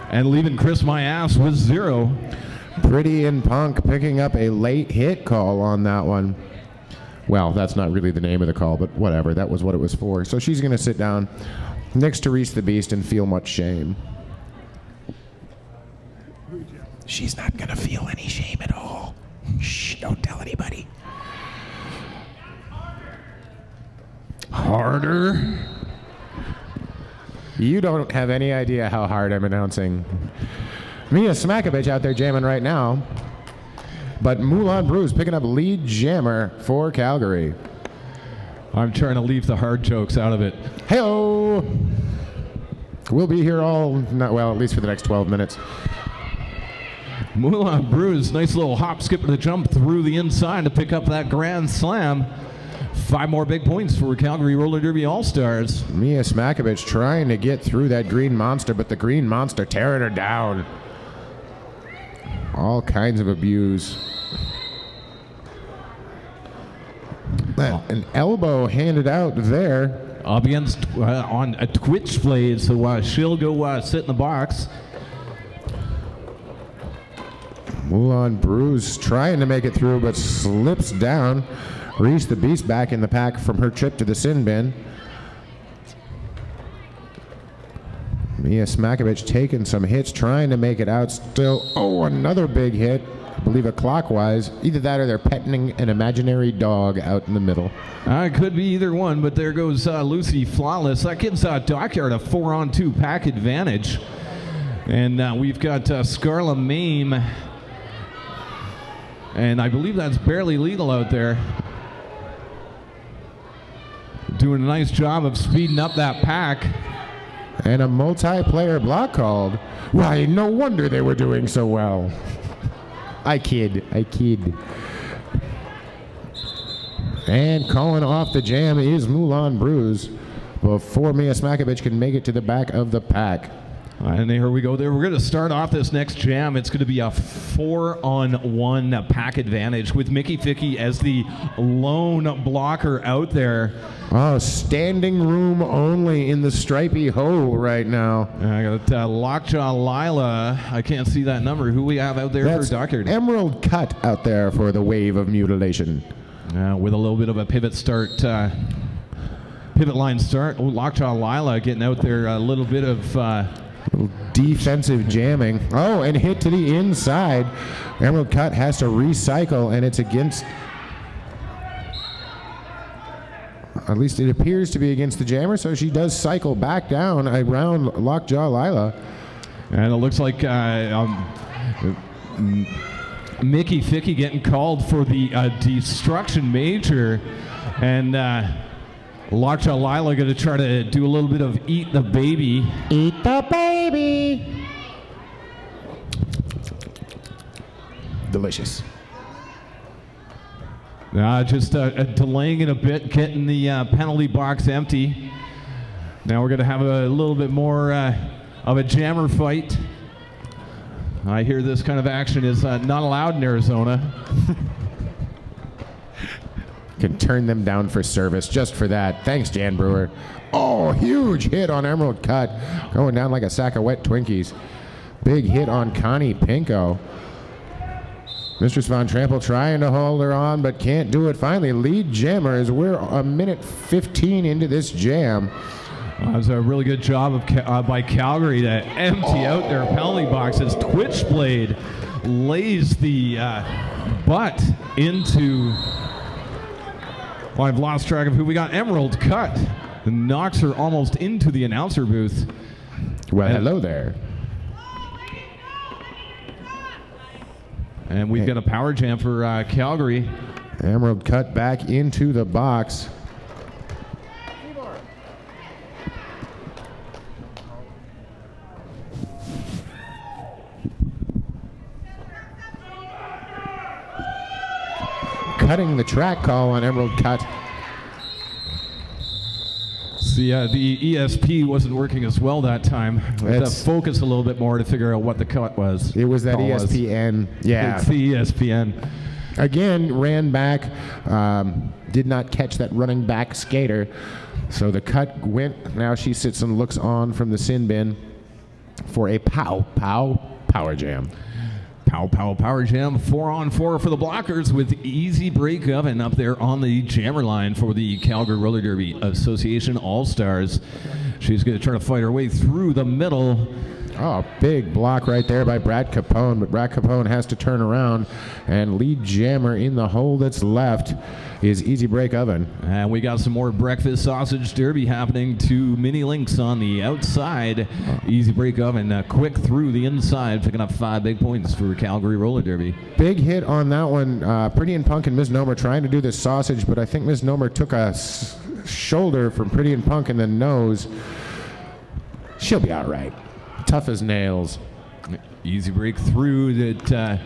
And leaving Chris Myas with 0. Pretty and Punk picking up a late hit call on that one. Well, that's not really the name of the call, but whatever. That was what it was for. So she's going to sit down next to Reese the Beast and feel much shame. She's not going to feel any shame at all. Shh, don't tell anybody. Harder. You don't have any idea how hard I'm announcing. Mia Smakovich out there jamming right now. But Moulin Bruce picking up lead jammer for Calgary. I'm trying to leave the hard jokes out of it. Hey-o! We'll be here at least for the next 12 minutes. Moulin Bruce, nice little hop, skip, and a jump through the inside to pick up that grand slam. 5 more big points for Calgary Roller Derby All-Stars. Mia Smakovich trying to get through that green monster, but the green monster tearing her down. All kinds of abuse. an elbow handed out there. Up against on a twitch blade, so she'll go sit in the box. Moulin Bruce trying to make it through, but slips down. Reese the Beast back in the pack from her trip to the sin bin. Mia Smakovich taking some hits, trying to make it out still. Oh, another big hit. I believe a clockwise. Either that or they're petting an imaginary dog out in the middle. It could be either one, but there goes Lucy Flawless. That gives Dockyard a 4-on-2 pack advantage. And we've got Scarla Mame. And I believe that's barely legal out there. Doing a nice job of speeding up that pack. And a multiplayer block called. Why, no wonder they were doing so well. I kid. And calling off the jam is Moulin Bruce before Mia Smakovich can make it to the back of the pack. And here we go. We're going to start off this next jam. It's going to be a 4-on-1 pack advantage with Mickey Ficky as the lone blocker out there. Oh, standing room only in the stripy hole right now. I got Lockjaw Lila. I can't see that number. Who we have out there That's for Dockyard? Emerald Cut out there for the wave of mutilation. With a little bit of a pivot line start. Lockjaw Lila getting out there, a little bit of defensive jamming. Oh, and hit to the inside. Emerald Cut has to recycle, and it's against, at least it appears to be against the jammer, so she does cycle back down around Lockjaw Lila. And it looks like Mickey Ficky getting called for the destruction major, and Lockjaw Lila going to try to do a little bit of eat the baby. Eat the baby. Delicious. Just delaying it a bit, getting the penalty box empty. Now we're going to have a little bit more of a jammer fight. I hear this kind of action is not allowed in Arizona. Can turn them down for service just for that. Thanks, Jan Brewer. Oh, huge hit on Emerald Cut. Going down like a sack of wet Twinkies. Big hit on Connie Pinko. Mistress Von Trample trying to hold her on, but can't do it. Finally, lead jammer as we're a minute 15 into this jam. It was a really good job by Calgary to empty out their penalty boxes. Twitchblade lays the butt into... Well, I've lost track of who we got. Emerald Cut knocks her almost into the announcer booth. Well, hello there. And we've got a power jam for Calgary. Emerald Cut back into the box. Cutting the track call on Emerald Cut. See, the ESP wasn't working as well that time. We had to focus a little bit more to figure out what the cut was. It was that ESPN. Yeah. It's the ESPN. Again, ran back, did not catch that running back skater. So the cut went. Now she sits and looks on from the sin bin for a power jam. Power jam, 4-on-4 for the blockers with Easy Break Oven up there on the jammer line for the Calgary Roller Derby Association All-Stars. She's going to try to fight her way through the middle. Oh, big block right there by Brad Capone, but Brad Capone has to turn around, and lead jammer in the hole that's left is Easy Break Oven. And we got some more breakfast sausage derby happening to Mini Links on the outside. Easy Break Oven quick through the inside, picking up 5 big points for Calgary Roller Derby. Big hit on that one. Pretty and Punk and Ms. Nomer trying to do the sausage, but I think Ms. Nomer took a shoulder from Pretty and Punk in the nose. She'll be all right. Tough as nails. Easy break through that.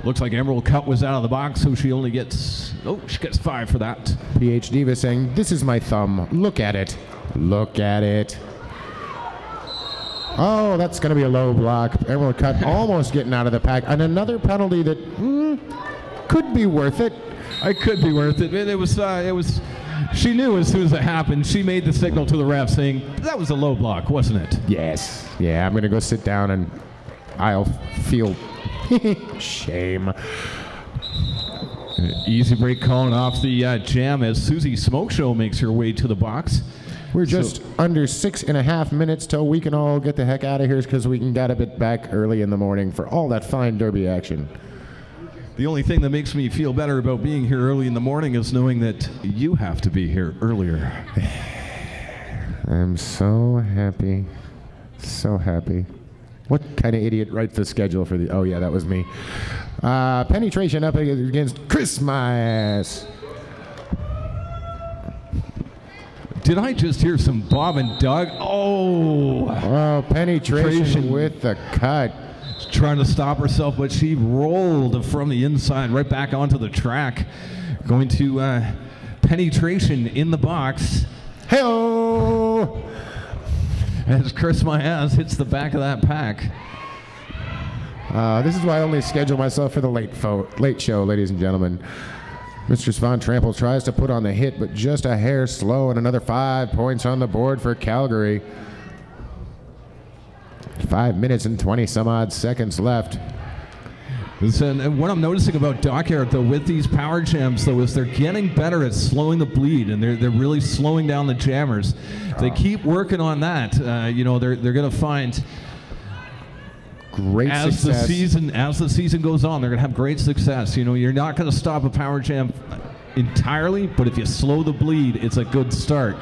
Looks like Emerald Cut was out of the box, so she only gets, she gets 5 for that. PH Diva saying, "This is my thumb. Look at it. Look at it." Oh, that's going to be a low block. Emerald Cut almost getting out of the pack. And another penalty that could be worth it. I could be worth it. It was. She knew as soon as it happened. She made the signal to the ref saying that was a low block, wasn't it? Yes. Yeah, I'm going to go sit down and I'll feel shame. Easy break calling off the jam as Susie Smoke Show makes her way to the box. We're just under 6.5 minutes till we can all get the heck out of here because we can get a bit back early in the morning for all that fine derby action. The only thing that makes me feel better about being here early in the morning is knowing that you have to be here earlier. I'm so happy. So happy. What kind of idiot writes the schedule for the... Oh, yeah, that was me. Penetration up against Christmas. Did I just hear some Bob and Doug? Oh, penetration with the cut. Trying to stop herself, but she rolled from the inside right back onto the track. Going to penetration in the box. Hey-oh! As Chris Myaz hits the back of that pack. This is why I only schedule myself for the late show, ladies and gentlemen. Mistress Von Trample tries to put on the hit, but just a hair slow, and another 5 points on the board for Calgary. 5 minutes and 20 some odd seconds left. And what I'm noticing about Dockyard, though, with these power jams, though, is they're getting better at slowing the bleed, and they're really slowing down the jammers. If they keep working on that, they're going to find great success. As the season goes on, they're going to have great success. You're not going to stop a power jam entirely, but if you slow the bleed, it's a good start.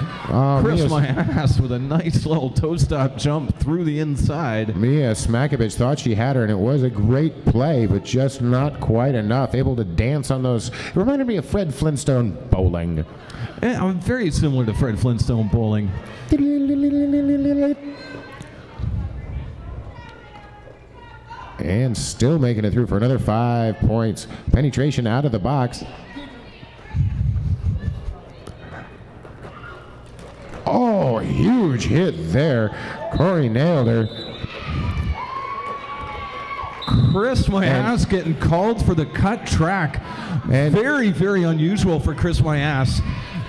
Chris my ass with a nice little toe stop jump through the inside. Mia Smakovich thought she had her, and it was a great play, but just not quite enough. Able to dance on those. It reminded me of Fred Flintstone bowling. Yeah, I'm very similar to Fred Flintstone bowling. And still making it through for another 5 points. Penetration out of the box. Oh, huge hit there. Corey nailed her. Chris Myas getting called for the cut track. And very, very unusual for Chris Myas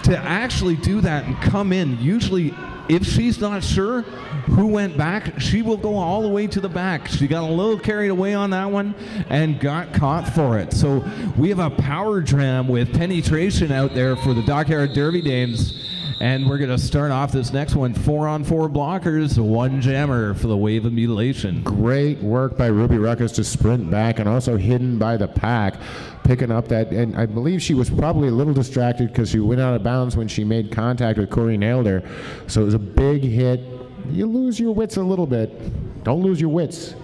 to actually do that and come in. Usually, if she's not sure who went back, she will go all the way to the back. She got a little carried away on that one and got caught for it. So we have a power jam with penetration out there for the Dockyard Derby Dames. And we're going to start off this next one, 4-on-4 blockers, 1 jammer for the Wave of Mutilation. Great work by Ruby Ruckus to sprint back and also hidden by the pack, picking up that. And I believe she was probably a little distracted because she went out of bounds when she made contact with Corey nailed her. So it was a big hit. You lose your wits a little bit. Don't lose your wits.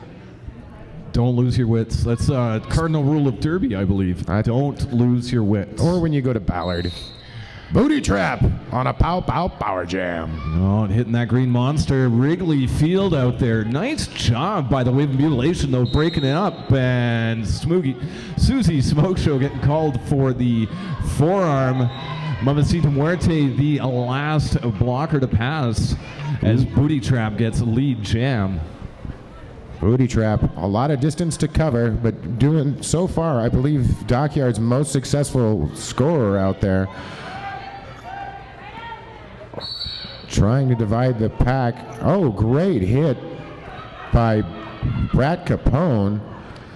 Don't lose your wits. That's cardinal rule of Derby, I believe. Don't lose your wits. Or when you go to Ballard. Booty trap on a power jam. Oh, and hitting that green monster. Wrigley Field out there. Nice job by the Wave of Mutilation, though, breaking it up. And Susie Smoke Show getting called for the forearm. Mamacita Muerte, the last blocker to pass, as Booty Trap gets lead jam. Booty trap, a lot of distance to cover, but doing so far, I believe Dockyard's most successful scorer out there. Trying to divide the pack. Oh, great hit by Brad Capone.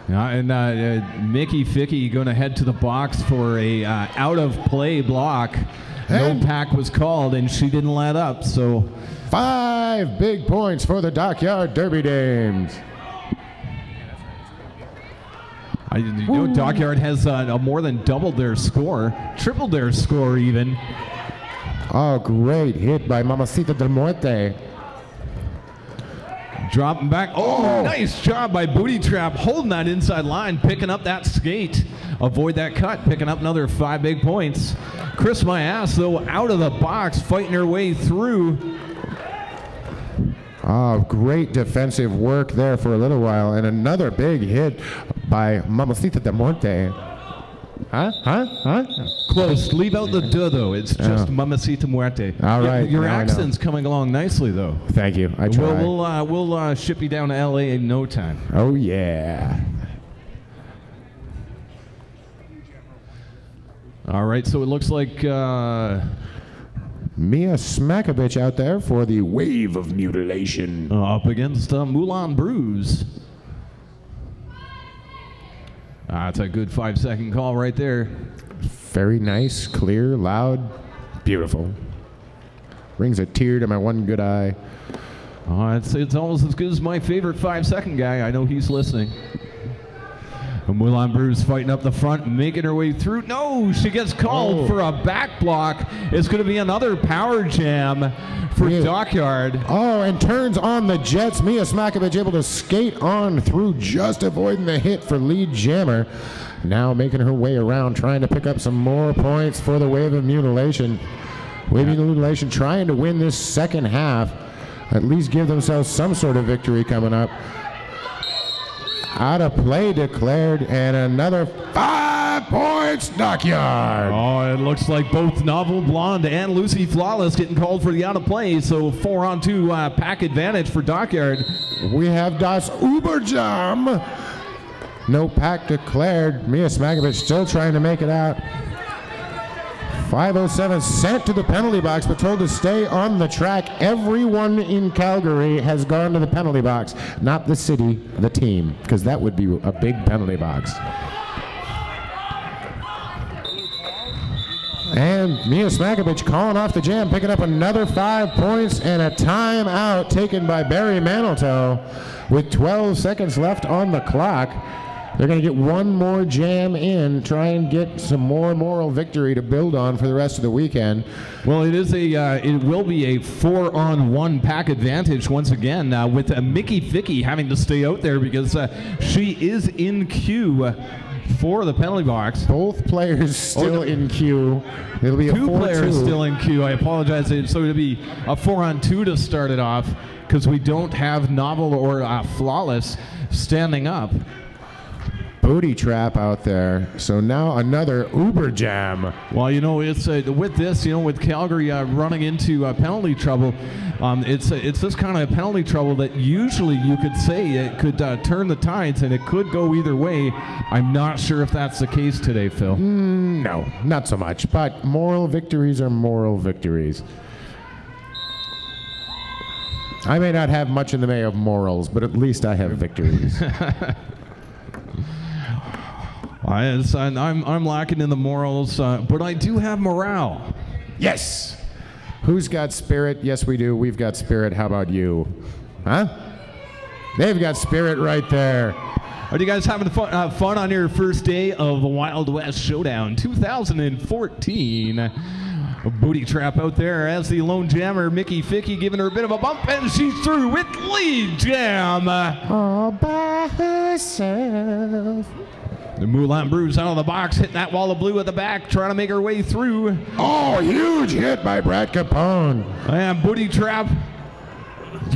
And Mickey Fickey going to head to the box for a out-of-play block. No pack was called, and she didn't let up, so... 5 big points for the Dockyard Derby Dames. Dockyard has more than doubled their score, tripled their score even. Oh, great hit by Mamacita del Muerte. Dropping back. Oh, nice job by Booty Trap, holding that inside line, picking up that skate. Avoid that cut, picking up another 5 big points. Chris Myas, though, out of the box, fighting her way through. Oh, great defensive work there for a little while. And another big hit by Mamacita del Muerte. Huh? Close. Leave out the duh, though. It's just Mamacita Muerte. All right. Your accent's coming along nicely, though. Thank you. I try. We'll ship you down to L.A. in no time. Oh, yeah. All right, so it looks like Mia Smakovich out there for the Wave of Mutilation. up against Moulin Bruise. That's a good 5-second call right there. Very nice, clear, loud, beautiful. Brings a tear to my one good eye. It's almost as good as my favorite 5-second guy. I know he's listening. Moulin Bruise fighting up the front, making her way through. No, she gets called for a back block. It's going to be another power jam for Dockyard. Oh, and turns on the Jets. Mia Smakovich able to skate on through, just avoiding the hit for lead jammer. Now making her way around, trying to pick up some more points for the Wave of Mutilation. Wave of Mutilation trying to win this second half. At least give themselves some sort of victory coming up. Out of play declared, and another 5 points, Dockyard. Oh, it looks like both Novel Blonde and Lucy Flawless getting called for the out of play, so 4-on-2 pack advantage for Dockyard. We have Das Uberjam. No pack declared. Mia Smakovich still trying to make it out. 5:07 sent to the penalty box, but told to stay on the track. Everyone in Calgary has gone to the penalty box, not the city, the team, because that would be a big penalty box. And Mia Smakovich calling off the jam, picking up another 5 points, and a timeout taken by Barry Manitou with 12 seconds left on the clock. They're going to get one more jam in, try and get some more moral victory to build on for the rest of the weekend. Well, it will be a 4-on-1 pack advantage once again, with Mickey Vicky having to stay out there because she is in queue for the penalty box. Both players still in queue. It'll be a 4-2. Two players still in queue. I apologize. So it'll be a 4-on-2 to start it off because we don't have Novel or Flawless standing up. Booty trap out there. So now another Uber jam. Well, it's with this, with Calgary running into penalty trouble, it's this kind of penalty trouble that usually you could say it could turn the tides and it could go either way. I'm not sure if that's the case today, Phil. No, not so much. But moral victories are moral victories. I may not have much in the way of morals, but at least I have victories. I'm lacking in the morals, but I do have morale. Yes. Who's got spirit? Yes, we do. We've got spirit. How about you? Huh? They've got spirit right there. Are you guys having fun on your first day of the Wild West Showdown 2014? A booty trap out there as the lone jammer, Mickey Vicky, giving her a bit of a bump, and she's through with lead jam. All by herself. The Moulin Bruise out of the box, hitting that wall of blue at the back, trying to make her way through. Oh, huge hit by Brad Capone. And booty trap.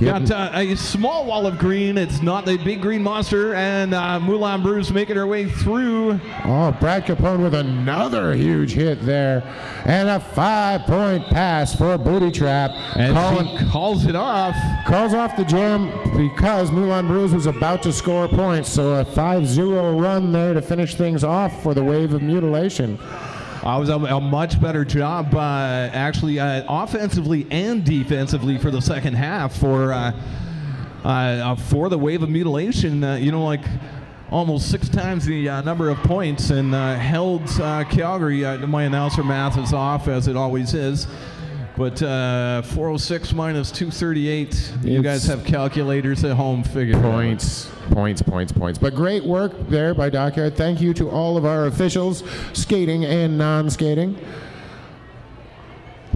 Got a small wall of green. It's not the big green monster. And Moulin Bruise making her way through. Oh, Brad Capone with another huge hit there. And a 5-point pass for a booty trap. And she calls it off. Calls off the jam because Moulin Bruise was about to score points. So a 5-0 run there to finish things off for the Wave of Mutilation. It was a much better job, actually, offensively and defensively for the second half for the Wave of Mutilation. Almost 6 times the number of points and held Calgary. My announcer math is off, as it always is. But 406 minus 238. You guys have calculators at home. Figure points. But great work there by Dockyard. Thank you to all of our officials, skating and non-skating.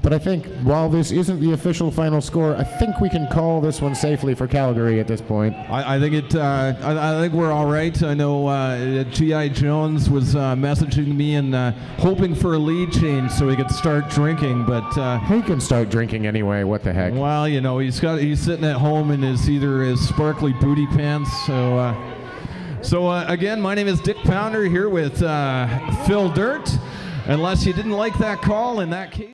But I think while this isn't the official final score, I think we can call this one safely for Calgary at this point. I think I think we're all right. I know G.I. Jones was messaging me and hoping for a lead change so he could start drinking, but he can start drinking anyway. What the heck? Well, he's sitting at home in his sparkly booty pants. So again, my name is Dick Pounder here with Phil Dirt. Unless you didn't like that call, in that case.